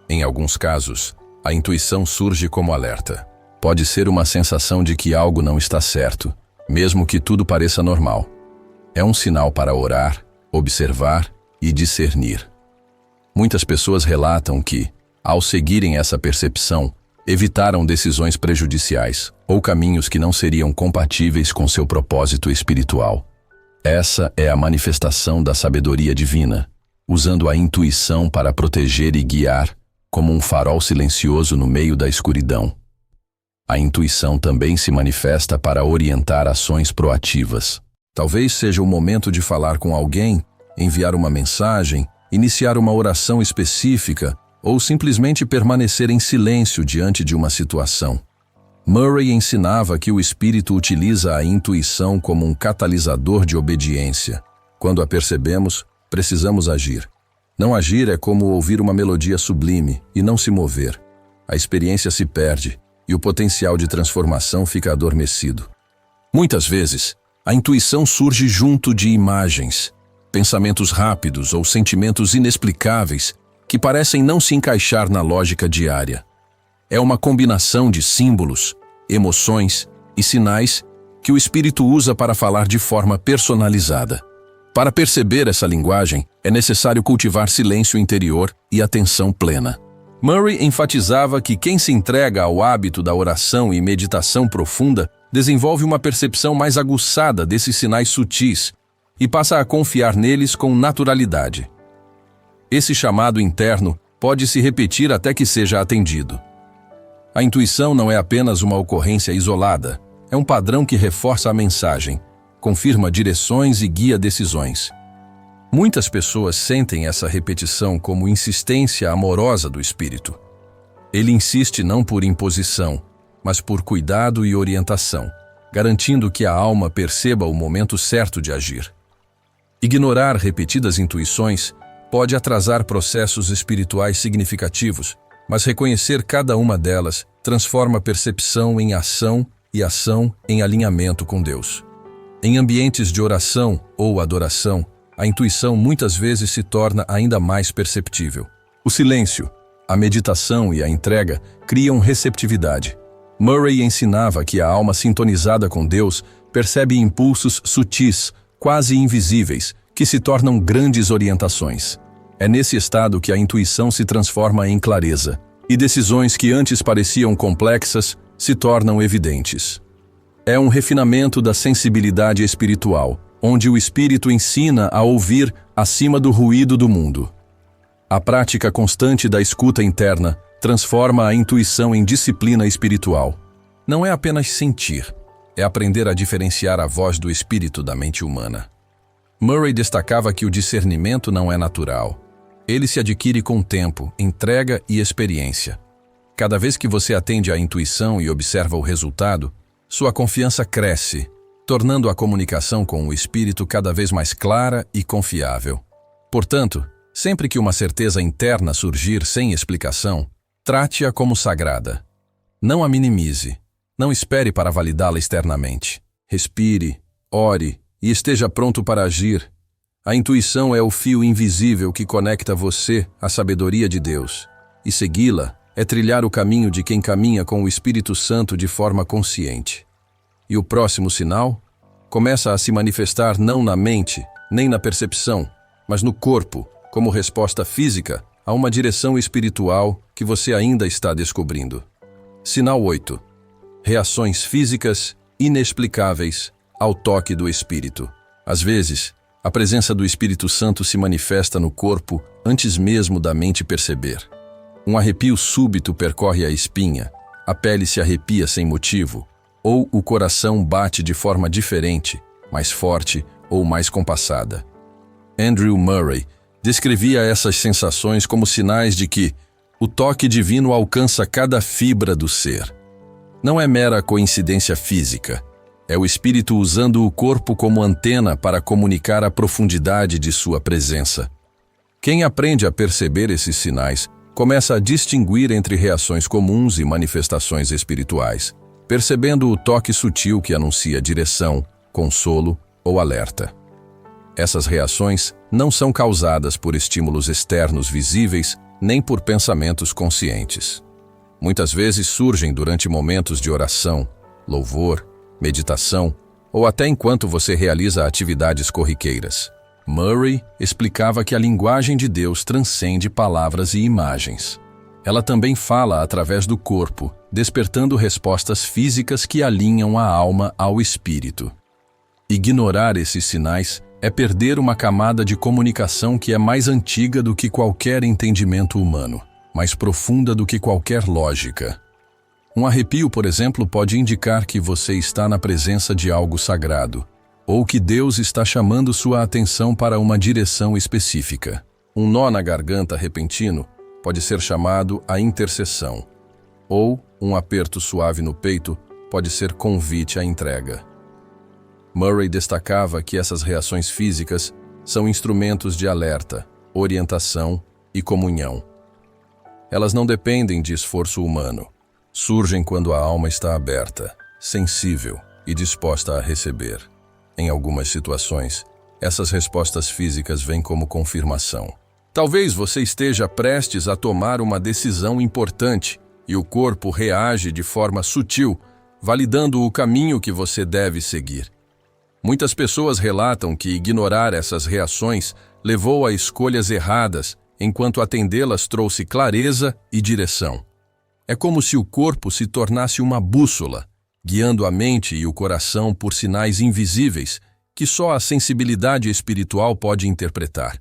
Em alguns casos, a intuição surge como alerta. Pode ser uma sensação de que algo não está certo, mesmo que tudo pareça normal. É um sinal para orar, observar e discernir. Muitas pessoas relatam que, ao seguirem essa percepção, evitaram decisões prejudiciais ou caminhos que não seriam compatíveis com seu propósito espiritual. Essa é a manifestação da sabedoria divina, usando a intuição para proteger e guiar, como um farol silencioso no meio da escuridão. A intuição também se manifesta para orientar ações proativas. Talvez seja o momento de falar com alguém, enviar uma mensagem, iniciar uma oração específica ou simplesmente permanecer em silêncio diante de uma situação. Murray ensinava que o espírito utiliza a intuição como um catalisador de obediência. Quando a percebemos, precisamos agir. Não agir é como ouvir uma melodia sublime e não se mover. A experiência se perde e o potencial de transformação fica adormecido. Muitas vezes, a intuição surge junto de imagens, pensamentos rápidos ou sentimentos inexplicáveis que parecem não se encaixar na lógica diária. É uma combinação de símbolos, emoções e sinais que o espírito usa para falar de forma personalizada. Para perceber essa linguagem, é necessário cultivar silêncio interior e atenção plena. Murray enfatizava que quem se entrega ao hábito da oração e meditação profunda desenvolve uma percepção mais aguçada desses sinais sutis e passa a confiar neles com naturalidade. Esse chamado interno pode se repetir até que seja atendido. A intuição não é apenas uma ocorrência isolada, é um padrão que reforça a mensagem, confirma direções e guia decisões. Muitas pessoas sentem essa repetição como insistência amorosa do espírito. Ele insiste não por imposição, mas por cuidado e orientação, garantindo que a alma perceba o momento certo de agir. Ignorar repetidas intuições pode atrasar processos espirituais significativos, mas reconhecer cada uma delas transforma a percepção em ação e ação em alinhamento com Deus. Em ambientes de oração ou adoração, a intuição muitas vezes se torna ainda mais perceptível. O silêncio, a meditação e a entrega criam receptividade. Murray ensinava que a alma sintonizada com Deus percebe impulsos sutis, quase invisíveis, que se tornam grandes orientações. É nesse estado que a intuição se transforma em clareza, e decisões que antes pareciam complexas se tornam evidentes. É um refinamento da sensibilidade espiritual, onde o espírito ensina a ouvir acima do ruído do mundo. A prática constante da escuta interna transforma a intuição em disciplina espiritual. Não é apenas sentir, é aprender a diferenciar a voz do espírito da mente humana. Murray destacava que o discernimento não é natural. Ele se adquire com tempo, entrega e experiência. Cada vez que você atende à intuição e observa o resultado, sua confiança cresce, tornando a comunicação com o espírito cada vez mais clara e confiável. Portanto, sempre que uma certeza interna surgir sem explicação, trate-a como sagrada. Não a minimize. Não espere para validá-la externamente. Respire, ore e esteja pronto para agir. A intuição é o fio invisível que conecta você à sabedoria de Deus. E segui-la é trilhar o caminho de quem caminha com o Espírito Santo de forma consciente. E o próximo sinal começa a se manifestar não na mente, nem na percepção, mas no corpo, como resposta física a uma direção espiritual que você ainda está descobrindo. Sinal 8. Reações físicas inexplicáveis ao toque do Espírito. Às vezes, a presença do Espírito Santo se manifesta no corpo antes mesmo da mente perceber. Um arrepio súbito percorre a espinha, a pele se arrepia sem motivo, ou o coração bate de forma diferente, mais forte ou mais compassada. Andrew Murray descrevia essas sensações como sinais de que o toque divino alcança cada fibra do ser. Não é mera coincidência física, é o Espírito usando o corpo como antena para comunicar a profundidade de sua presença. Quem aprende a perceber esses sinais começa a distinguir entre reações comuns e manifestações espirituais, percebendo o toque sutil que anuncia direção, consolo ou alerta. Essas reações não são causadas por estímulos externos visíveis nem por pensamentos conscientes. Muitas vezes surgem durante momentos de oração, louvor, meditação ou até enquanto você realiza atividades corriqueiras. Murray explicava que a linguagem de Deus transcende palavras e imagens. Ela também fala através do corpo, despertando respostas físicas que alinham a alma ao espírito. Ignorar esses sinais é perder uma camada de comunicação que é mais antiga do que qualquer entendimento humano, mais profunda do que qualquer lógica. Um arrepio, por exemplo, pode indicar que você está na presença de algo sagrado, ou que Deus está chamando sua atenção para uma direção específica. Um nó na garganta repentino pode ser chamado a intercessão, ou um aperto suave no peito pode ser convite à entrega. Murray destacava que essas reações físicas são instrumentos de alerta, orientação e comunhão. Elas não dependem de esforço humano. Surgem quando a alma está aberta, sensível e disposta a receber. Em algumas situações, essas respostas físicas vêm como confirmação. Talvez você esteja prestes a tomar uma decisão importante e o corpo reage de forma sutil, validando o caminho que você deve seguir. Muitas pessoas relatam que ignorar essas reações levou a escolhas erradas, enquanto atendê-las trouxe clareza e direção. É como se o corpo se tornasse uma bússola, guiando a mente e o coração por sinais invisíveis que só a sensibilidade espiritual pode interpretar.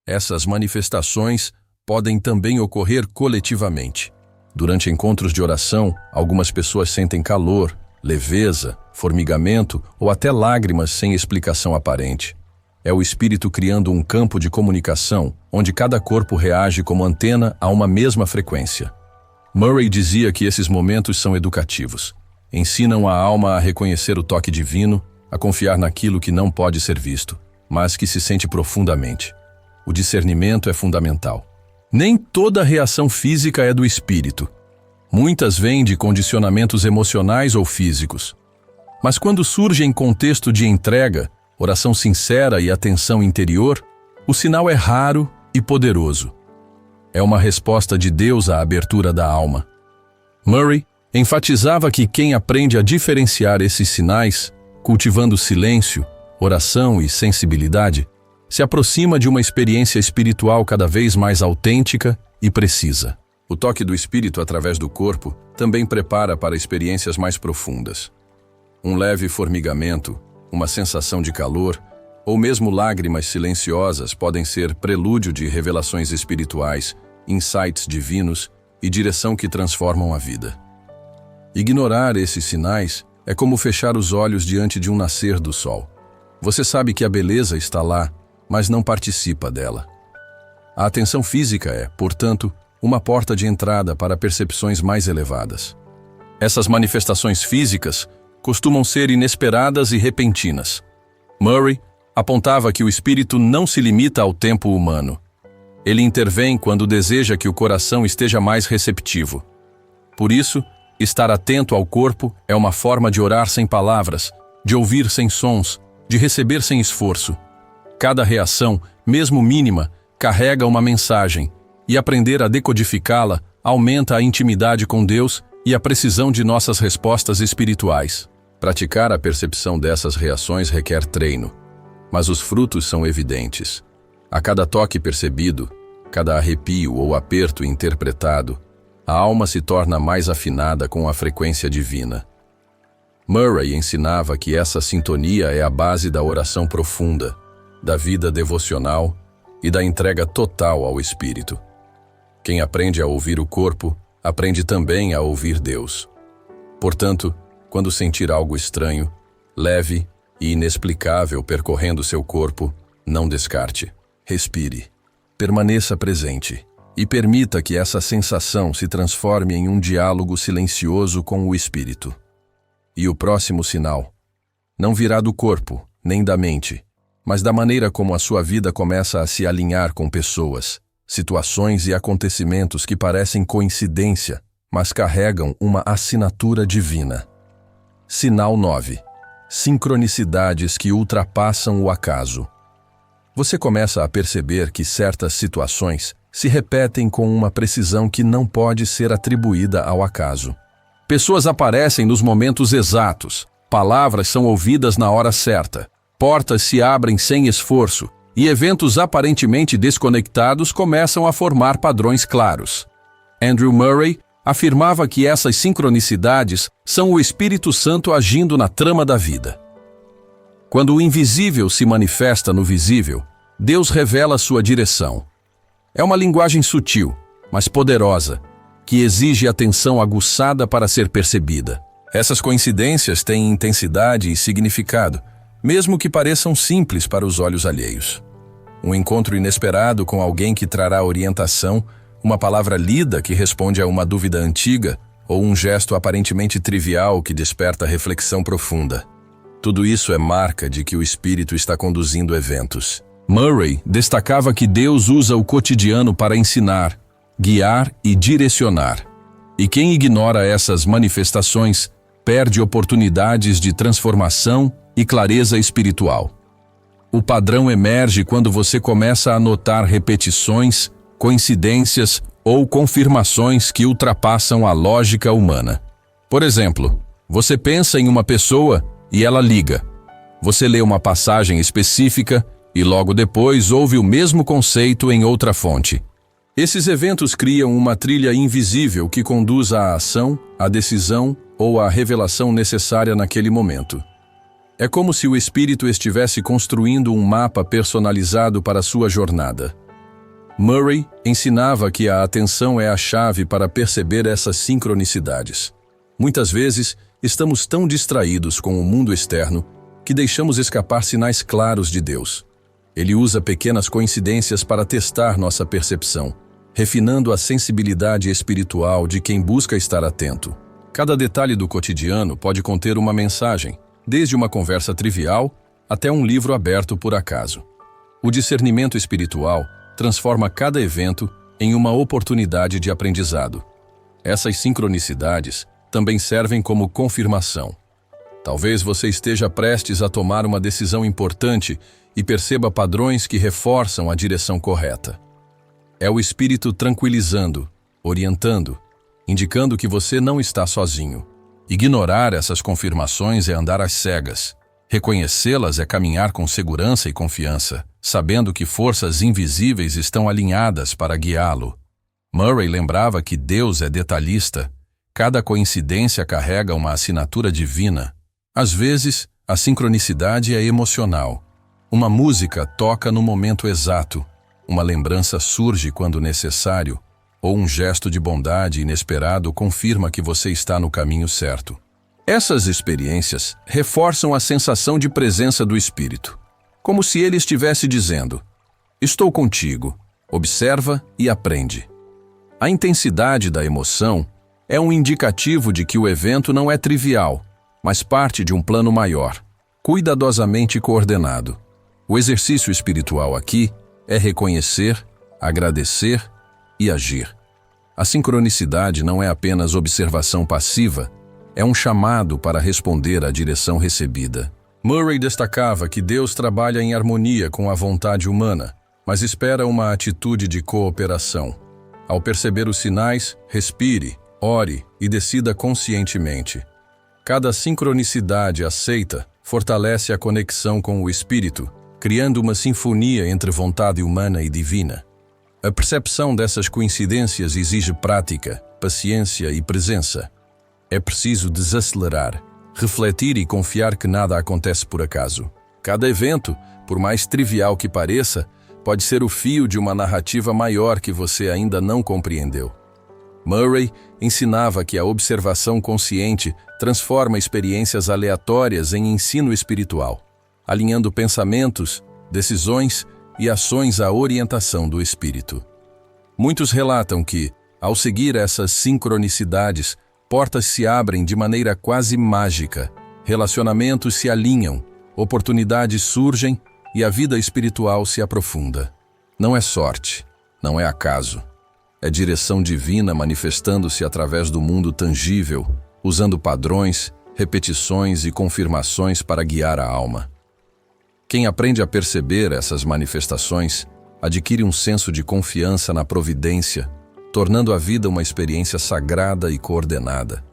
Essas manifestações podem também ocorrer coletivamente. Durante encontros de oração, algumas pessoas sentem calor, leveza, formigamento ou até lágrimas sem explicação aparente. É o espírito criando um campo de comunicação onde cada corpo reage como antena a uma mesma frequência. Murray dizia que esses momentos são educativos. Ensinam a alma a reconhecer o toque divino, a confiar naquilo que não pode ser visto, mas que se sente profundamente. O discernimento é fundamental. Nem toda reação física é do espírito. Muitas vêm de condicionamentos emocionais ou físicos. Mas quando surge em contexto de entrega, oração sincera e atenção interior, o sinal é raro e poderoso. É uma resposta de Deus à abertura da alma. Murray enfatizava que quem aprende a diferenciar esses sinais, cultivando silêncio, oração e sensibilidade, se aproxima de uma experiência espiritual cada vez mais autêntica e precisa. O toque do espírito através do corpo também prepara para experiências mais profundas. Um leve formigamento, uma sensação de calor, ou mesmo lágrimas silenciosas podem ser prelúdio de revelações espirituais, insights divinos e direção que transformam a vida. Ignorar esses sinais é como fechar os olhos diante de um nascer do sol. Você sabe que a beleza está lá, mas não participa dela. A atenção física é, portanto, uma porta de entrada para percepções mais elevadas. Essas manifestações físicas costumam ser inesperadas e repentinas. Murray apontava que o espírito não se limita ao tempo humano. Ele intervém quando deseja que o coração esteja mais receptivo. Por isso, estar atento ao corpo é uma forma de orar sem palavras, de ouvir sem sons, de receber sem esforço. Cada reação, mesmo mínima, carrega uma mensagem, e aprender a decodificá-la aumenta a intimidade com Deus e a precisão de nossas respostas espirituais. Praticar a percepção dessas reações requer treino, mas os frutos são evidentes. A cada toque percebido, cada arrepio ou aperto interpretado, a alma se torna mais afinada com a frequência divina. Murray ensinava que essa sintonia é a base da oração profunda, da vida devocional e da entrega total ao Espírito. Quem aprende a ouvir o corpo, aprende também a ouvir Deus. Portanto, quando sentir algo estranho, leve e inexplicável percorrendo seu corpo, não descarte. Respire. Permaneça presente e permita que essa sensação se transforme em um diálogo silencioso com o Espírito. E o próximo sinal não virá do corpo, nem da mente, mas da maneira como a sua vida começa a se alinhar com pessoas, situações e acontecimentos que parecem coincidência, mas carregam uma assinatura divina. Sinal 9. Sincronicidades que ultrapassam o acaso. Você começa a perceber que certas situações se repetem com uma precisão que não pode ser atribuída ao acaso. Pessoas aparecem nos momentos exatos, palavras são ouvidas na hora certa, portas se abrem sem esforço e eventos aparentemente desconectados começam a formar padrões claros. Andrew Murray afirmava que essas sincronicidades são o Espírito Santo agindo na trama da vida. Quando o invisível se manifesta no visível, Deus revela sua direção. É uma linguagem sutil, mas poderosa, que exige atenção aguçada para ser percebida. Essas coincidências têm intensidade e significado, mesmo que pareçam simples para os olhos alheios. Um encontro inesperado com alguém que trará orientação, uma palavra lida que responde a uma dúvida antiga ou um gesto aparentemente trivial que desperta reflexão profunda. Tudo isso é marca de que o Espírito está conduzindo eventos. Murray destacava que Deus usa o cotidiano para ensinar, guiar e direcionar. E quem ignora essas manifestações perde oportunidades de transformação e clareza espiritual. O padrão emerge quando você começa a notar repetições, coincidências ou confirmações que ultrapassam a lógica humana. Por exemplo, você pensa em uma pessoa e ela liga. Você lê uma passagem específica e logo depois ouve o mesmo conceito em outra fonte. Esses eventos criam uma trilha invisível que conduz à ação, à decisão ou à revelação necessária naquele momento. É como se o Espírito estivesse construindo um mapa personalizado para sua jornada. Murray ensinava que a atenção é a chave para perceber essas sincronicidades. Muitas vezes, estamos tão distraídos com o mundo externo que deixamos escapar sinais claros de Deus. Ele usa pequenas coincidências para testar nossa percepção, refinando a sensibilidade espiritual de quem busca estar atento. Cada detalhe do cotidiano pode conter uma mensagem, desde uma conversa trivial até um livro aberto por acaso. O discernimento espiritual transforma cada evento em uma oportunidade de aprendizado. Essas sincronicidades também servem como confirmação. Talvez você esteja prestes a tomar uma decisão importante e perceba padrões que reforçam a direção correta. É o Espírito tranquilizando, orientando, indicando que você não está sozinho. Ignorar essas confirmações é andar às cegas. Reconhecê-las é caminhar com segurança e confiança, sabendo que forças invisíveis estão alinhadas para guiá-lo. Murray lembrava que Deus é detalhista. Cada coincidência carrega uma assinatura divina. Às vezes, a sincronicidade é emocional. Uma música toca no momento exato. Uma lembrança surge quando necessário, ou um gesto de bondade inesperado confirma que você está no caminho certo. Essas experiências reforçam a sensação de presença do Espírito, como se ele estivesse dizendo: estou contigo, observa e aprende. A intensidade da emoção é um indicativo de que o evento não é trivial, mas parte de um plano maior, cuidadosamente coordenado. O exercício espiritual aqui é reconhecer, agradecer e agir. A sincronicidade não é apenas observação passiva, é um chamado para responder à direção recebida. Murray destacava que Deus trabalha em harmonia com a vontade humana, mas espera uma atitude de cooperação. Ao perceber os sinais, respire, ore e decida conscientemente. Cada sincronicidade aceita fortalece a conexão com o Espírito, criando uma sinfonia entre vontade humana e divina. A percepção dessas coincidências exige prática, paciência e presença. É preciso desacelerar, refletir e confiar que nada acontece por acaso. Cada evento, por mais trivial que pareça, pode ser o fio de uma narrativa maior que você ainda não compreendeu. Murray ensinava que a observação consciente transforma experiências aleatórias em ensino espiritual, alinhando pensamentos, decisões e ações à orientação do Espírito. Muitos relatam que, ao seguir essas sincronicidades, portas se abrem de maneira quase mágica, relacionamentos se alinham, oportunidades surgem e a vida espiritual se aprofunda. Não é sorte, não é acaso. É direção divina manifestando-se através do mundo tangível, usando padrões, repetições e confirmações para guiar a alma. Quem aprende a perceber essas manifestações adquire um senso de confiança na providência, tornando a vida uma experiência sagrada e coordenada.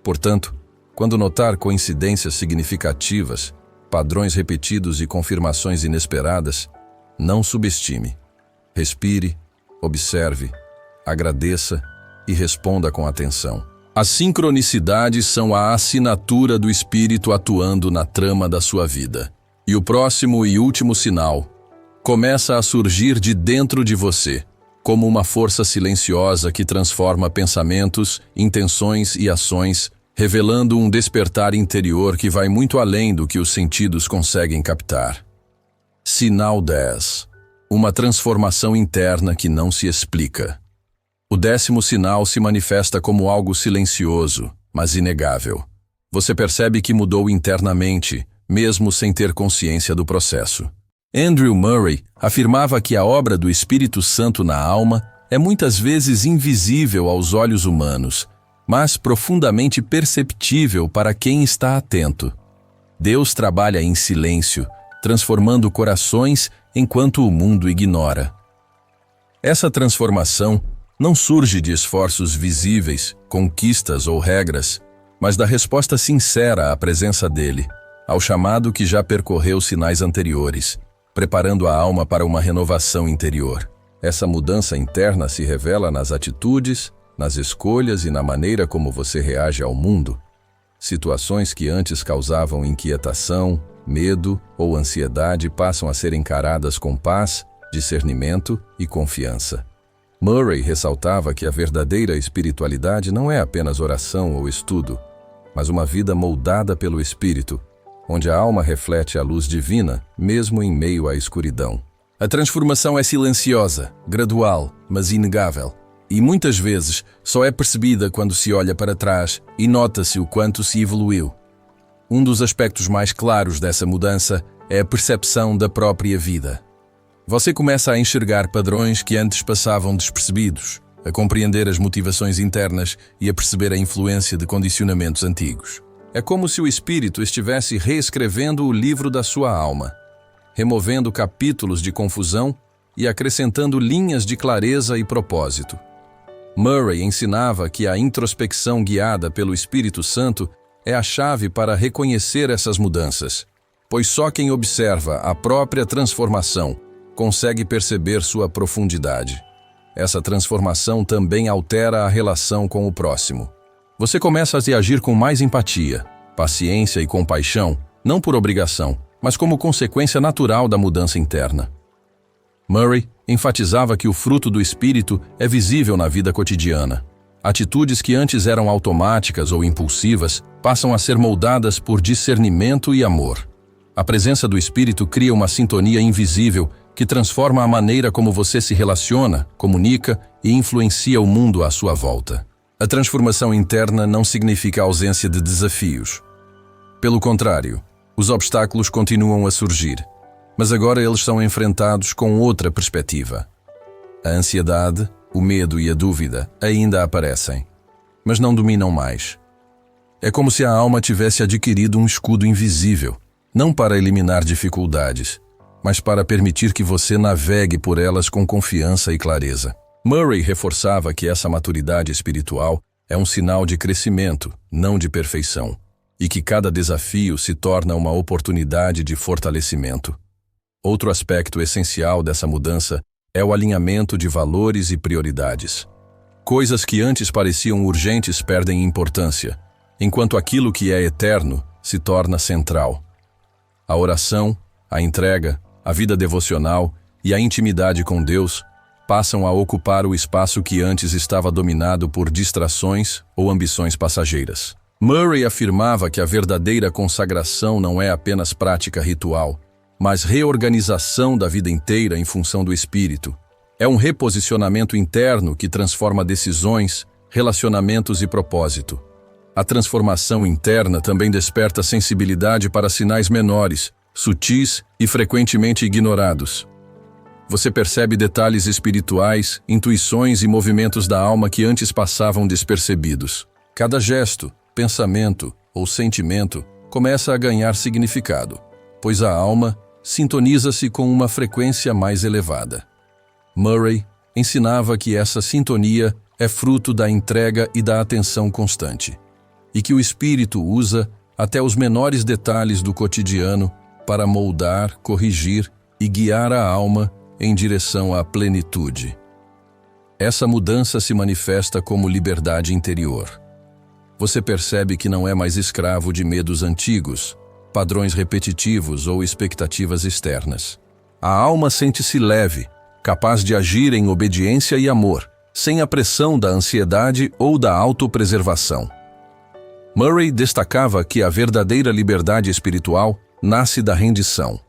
Portanto, quando notar coincidências significativas, padrões repetidos e confirmações inesperadas, não subestime. Respire, observe, agradeça e responda com atenção. As sincronicidades são a assinatura do Espírito atuando na trama da sua vida. E o próximo e último sinal começa a surgir de dentro de você, como uma força silenciosa que transforma pensamentos, intenções e ações, revelando um despertar interior que vai muito além do que os sentidos conseguem captar. Sinal 10. Uma transformação interna que não se explica. O 10º sinal se manifesta como algo silencioso, mas inegável. Você percebe que mudou internamente, mesmo sem ter consciência do processo. Andrew Murray afirmava que a obra do Espírito Santo na alma é muitas vezes invisível aos olhos humanos, mas profundamente perceptível para quem está atento. Deus trabalha em silêncio, transformando corações enquanto o mundo ignora. Essa transformação não surge de esforços visíveis, conquistas ou regras, mas da resposta sincera à presença dele, ao chamado que já percorreu sinais anteriores, preparando a alma para uma renovação interior. Essa mudança interna se revela nas atitudes, nas escolhas e na maneira como você reage ao mundo. Situações que antes causavam inquietação, medo ou ansiedade passam a ser encaradas com paz, discernimento e confiança. Murray ressaltava que a verdadeira espiritualidade não é apenas oração ou estudo, mas uma vida moldada pelo Espírito, onde a alma reflete a luz divina, mesmo em meio à escuridão. A transformação é silenciosa, gradual, mas inegável. E muitas vezes só é percebida quando se olha para trás e nota-se o quanto se evoluiu. Um dos aspectos mais claros dessa mudança é a percepção da própria vida. Você começa a enxergar padrões que antes passavam despercebidos, a compreender as motivações internas e a perceber a influência de condicionamentos antigos. É como se o Espírito estivesse reescrevendo o livro da sua alma, removendo capítulos de confusão e acrescentando linhas de clareza e propósito. Murray ensinava que a introspecção guiada pelo Espírito Santo é a chave para reconhecer essas mudanças, pois só quem observa a própria transformação consegue perceber sua profundidade. Essa transformação também altera a relação com o próximo. Você começa a agir com mais empatia, paciência e compaixão, não por obrigação, mas como consequência natural da mudança interna. Murray enfatizava que o fruto do Espírito é visível na vida cotidiana. Atitudes que antes eram automáticas ou impulsivas passam a ser moldadas por discernimento e amor. A presença do Espírito cria uma sintonia invisível que transforma a maneira como você se relaciona, comunica e influencia o mundo à sua volta. A transformação interna não significa a ausência de desafios. Pelo contrário, os obstáculos continuam a surgir, mas agora eles são enfrentados com outra perspectiva. A ansiedade, o medo e a dúvida ainda aparecem, mas não dominam mais. É como se a alma tivesse adquirido um escudo invisível, não para eliminar dificuldades, mas para permitir que você navegue por elas com confiança e clareza. Murray reforçava que essa maturidade espiritual é um sinal de crescimento, não de perfeição, e que cada desafio se torna uma oportunidade de fortalecimento. Outro aspecto essencial dessa mudança é o alinhamento de valores e prioridades. Coisas que antes pareciam urgentes perdem importância, enquanto aquilo que é eterno se torna central. A oração, a entrega, a vida devocional e a intimidade com Deus passam a ocupar o espaço que antes estava dominado por distrações ou ambições passageiras. Murray afirmava que a verdadeira consagração não é apenas prática ritual, mas reorganização da vida inteira em função do Espírito. É um reposicionamento interno que transforma decisões, relacionamentos e propósito. A transformação interna também desperta sensibilidade para sinais menores, sutis e frequentemente ignorados. Você percebe detalhes espirituais, intuições e movimentos da alma que antes passavam despercebidos. Cada gesto, pensamento ou sentimento começa a ganhar significado, pois a alma sintoniza-se com uma frequência mais elevada. Murray ensinava que essa sintonia é fruto da entrega e da atenção constante, e que o Espírito usa até os menores detalhes do cotidiano para moldar, corrigir e guiar a alma em direção à plenitude. Essa mudança se manifesta como liberdade interior. Você percebe que não é mais escravo de medos antigos, padrões repetitivos ou expectativas externas. A alma sente-se leve, capaz de agir em obediência e amor, sem a pressão da ansiedade ou da autopreservação. Murray destacava que a verdadeira liberdade espiritual nasce da rendição.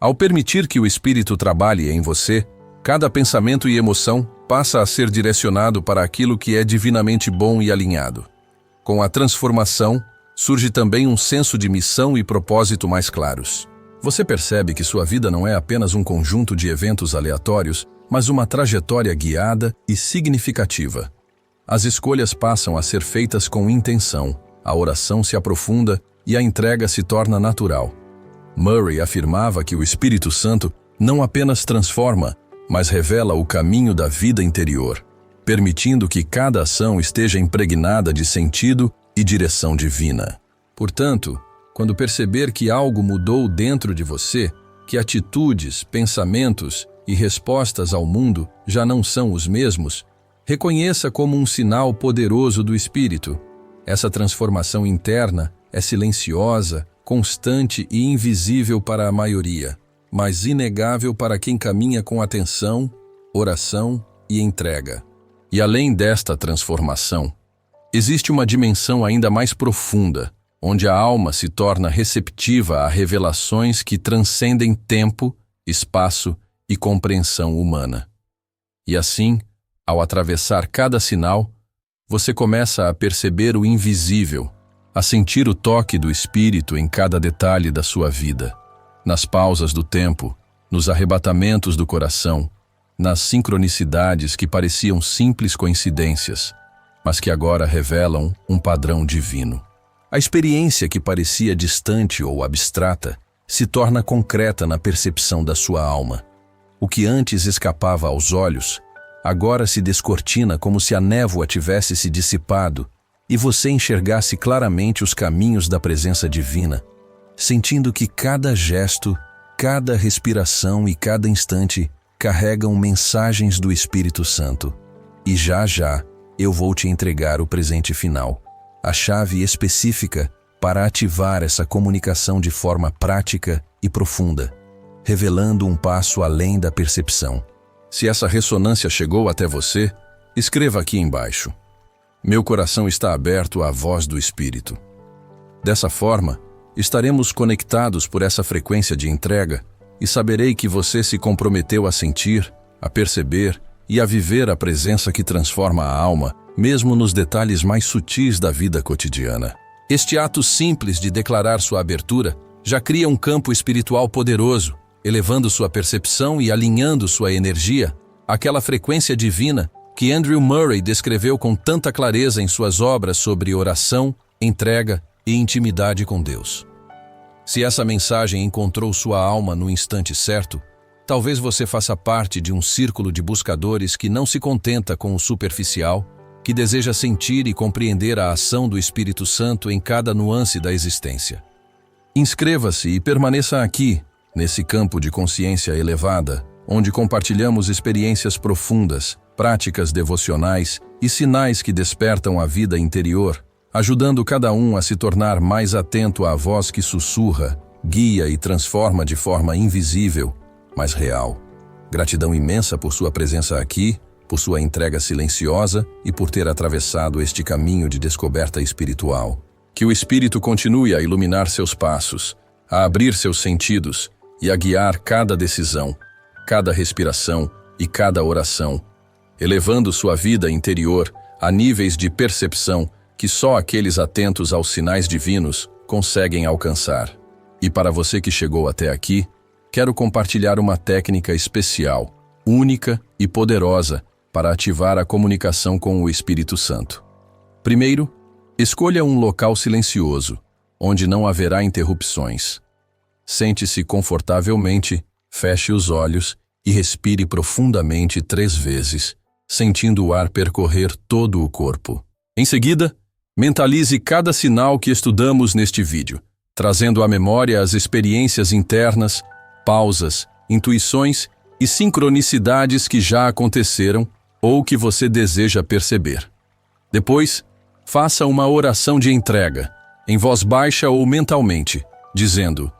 Ao permitir que o Espírito trabalhe em você, cada pensamento e emoção passa a ser direcionado para aquilo que é divinamente bom e alinhado. Com a transformação, surge também um senso de missão e propósito mais claros. Você percebe que sua vida não é apenas um conjunto de eventos aleatórios, mas uma trajetória guiada e significativa. As escolhas passam a ser feitas com intenção, a oração se aprofunda e a entrega se torna natural. Murray afirmava que o Espírito Santo não apenas transforma, mas revela o caminho da vida interior, permitindo que cada ação esteja impregnada de sentido e direção divina. Portanto, quando perceber que algo mudou dentro de você, que atitudes, pensamentos e respostas ao mundo já não são os mesmos, reconheça como um sinal poderoso do Espírito. Essa transformação interna é silenciosa, constante e invisível para a maioria, mas inegável para quem caminha com atenção, oração e entrega. E além desta transformação, existe uma dimensão ainda mais profunda, onde a alma se torna receptiva a revelações que transcendem tempo, espaço e compreensão humana. E assim, ao atravessar cada sinal, você começa a perceber o invisível, a sentir o toque do Espírito em cada detalhe da sua vida, nas pausas do tempo, nos arrebatamentos do coração, nas sincronicidades que pareciam simples coincidências, mas que agora revelam um padrão divino. A experiência que parecia distante ou abstrata se torna concreta na percepção da sua alma. O que antes escapava aos olhos, agora se descortina como se a névoa tivesse se dissipado e você enxergasse claramente os caminhos da presença divina, sentindo que cada gesto, cada respiração e cada instante carregam mensagens do Espírito Santo. E já eu vou te entregar o presente final, a chave específica para ativar essa comunicação de forma prática e profunda, revelando um passo além da percepção. Se essa ressonância chegou até você, escreva aqui embaixo: meu coração está aberto à voz do Espírito. Dessa forma, estaremos conectados por essa frequência de entrega e saberei que você se comprometeu a sentir, a perceber e a viver a presença que transforma a alma, mesmo nos detalhes mais sutis da vida cotidiana. Este ato simples de declarar sua abertura já cria um campo espiritual poderoso, elevando sua percepção e alinhando sua energia àquela frequência divina que Andrew Murray descreveu com tanta clareza em suas obras sobre oração, entrega e intimidade com Deus. Se essa mensagem encontrou sua alma no instante certo, talvez você faça parte de um círculo de buscadores que não se contenta com o superficial, que deseja sentir e compreender a ação do Espírito Santo em cada nuance da existência. Inscreva-se e permaneça aqui, nesse campo de consciência elevada, onde compartilhamos experiências profundas, práticas devocionais e sinais que despertam a vida interior, ajudando cada um a se tornar mais atento à voz que sussurra, guia e transforma de forma invisível, mas real. Gratidão imensa por sua presença aqui, por sua entrega silenciosa e por ter atravessado este caminho de descoberta espiritual. Que o Espírito continue a iluminar seus passos, a abrir seus sentidos e a guiar cada decisão, cada respiração e cada oração, elevando sua vida interior a níveis de percepção que só aqueles atentos aos sinais divinos conseguem alcançar. E para você que chegou até aqui, quero compartilhar uma técnica especial, única e poderosa para ativar a comunicação com o Espírito Santo. Primeiro, escolha um local silencioso, onde não haverá interrupções. Sente-se confortavelmente, feche os olhos e respire profundamente 3 vezes, sentindo o ar percorrer todo o corpo. Em seguida, mentalize cada sinal que estudamos neste vídeo, trazendo à memória as experiências internas, pausas, intuições e sincronicidades que já aconteceram ou que você deseja perceber. Depois, faça uma oração de entrega, em voz baixa ou mentalmente, dizendo: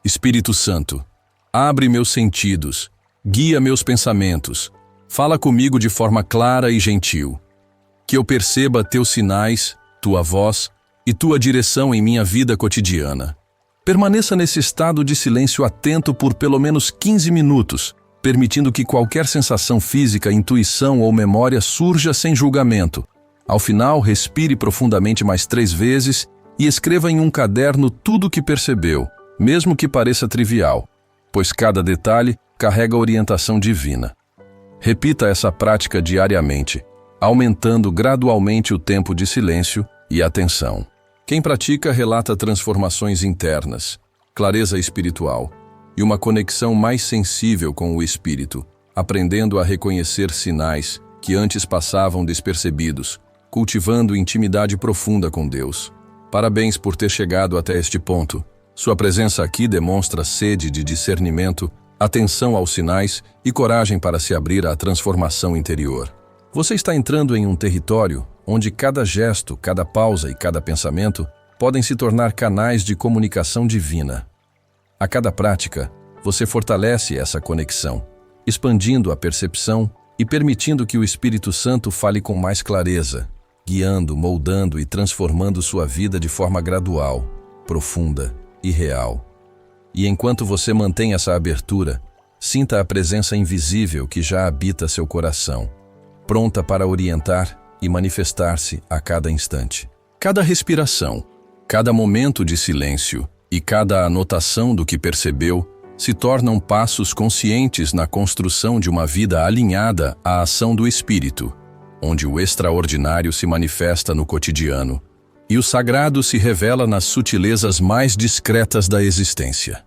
Espírito Santo, abre meus sentidos, guia meus pensamentos, fala comigo de forma clara e gentil. Que eu perceba teus sinais, tua voz e tua direção em minha vida cotidiana. Permaneça nesse estado de silêncio atento por pelo menos 15 minutos, permitindo que qualquer sensação física, intuição ou memória surja sem julgamento. Ao final, respire profundamente mais 3 vezes e escreva em um caderno tudo o que percebeu, mesmo que pareça trivial, pois cada detalhe carrega orientação divina. Repita essa prática diariamente, aumentando gradualmente o tempo de silêncio e atenção. Quem pratica relata transformações internas, clareza espiritual e uma conexão mais sensível com o espírito, aprendendo a reconhecer sinais que antes passavam despercebidos, cultivando intimidade profunda com Deus. Parabéns por ter chegado até este ponto. Sua presença aqui demonstra sede de discernimento, atenção aos sinais e coragem para se abrir à transformação interior. Você está entrando em um território onde cada gesto, cada pausa e cada pensamento podem se tornar canais de comunicação divina. A cada prática, você fortalece essa conexão, expandindo a percepção e permitindo que o Espírito Santo fale com mais clareza, guiando, moldando e transformando sua vida de forma gradual, profunda e real. E enquanto você mantém essa abertura, sinta a presença invisível que já habita seu coração, pronta para orientar e manifestar-se a cada instante. Cada respiração, cada momento de silêncio e cada anotação do que percebeu se tornam passos conscientes na construção de uma vida alinhada à ação do Espírito, onde o extraordinário se manifesta no cotidiano e o sagrado se revela nas sutilezas mais discretas da existência.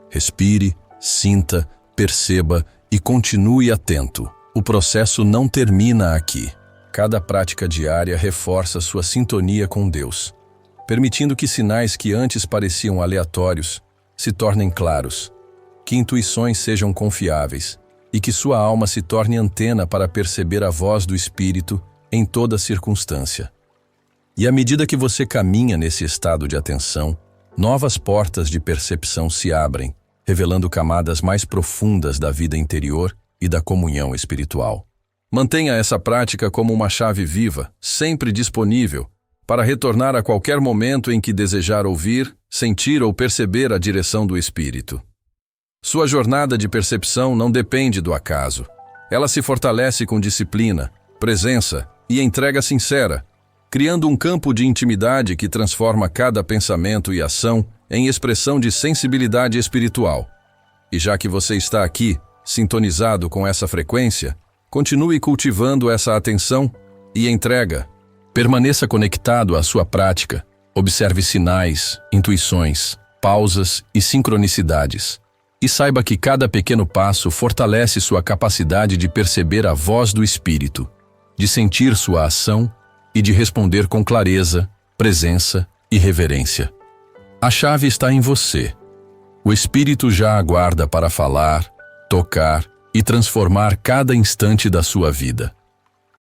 Respire, sinta, perceba e continue atento. O processo não termina aqui. Cada prática diária reforça sua sintonia com Deus, permitindo que sinais que antes pareciam aleatórios se tornem claros, que intuições sejam confiáveis e que sua alma se torne antena para perceber a voz do Espírito em toda circunstância. E à medida que você caminha nesse estado de atenção, novas portas de percepção se abrem, revelando camadas mais profundas da vida interior e da comunhão espiritual. Mantenha essa prática como uma chave viva, sempre disponível, para retornar a qualquer momento em que desejar ouvir, sentir ou perceber a direção do Espírito. Sua jornada de percepção não depende do acaso. Ela se fortalece com disciplina, presença e entrega sincera, criando um campo de intimidade que transforma cada pensamento e ação em expressão de sensibilidade espiritual. E já que você está aqui, sintonizado com essa frequência, continue cultivando essa atenção e entrega. Permaneça conectado à sua prática. Observe sinais, intuições, pausas e sincronicidades. E saiba que cada pequeno passo fortalece sua capacidade de perceber a voz do Espírito, de sentir sua ação e de responder com clareza, presença e reverência. A chave está em você. O Espírito já aguarda para falar, tocar e transformar cada instante da sua vida.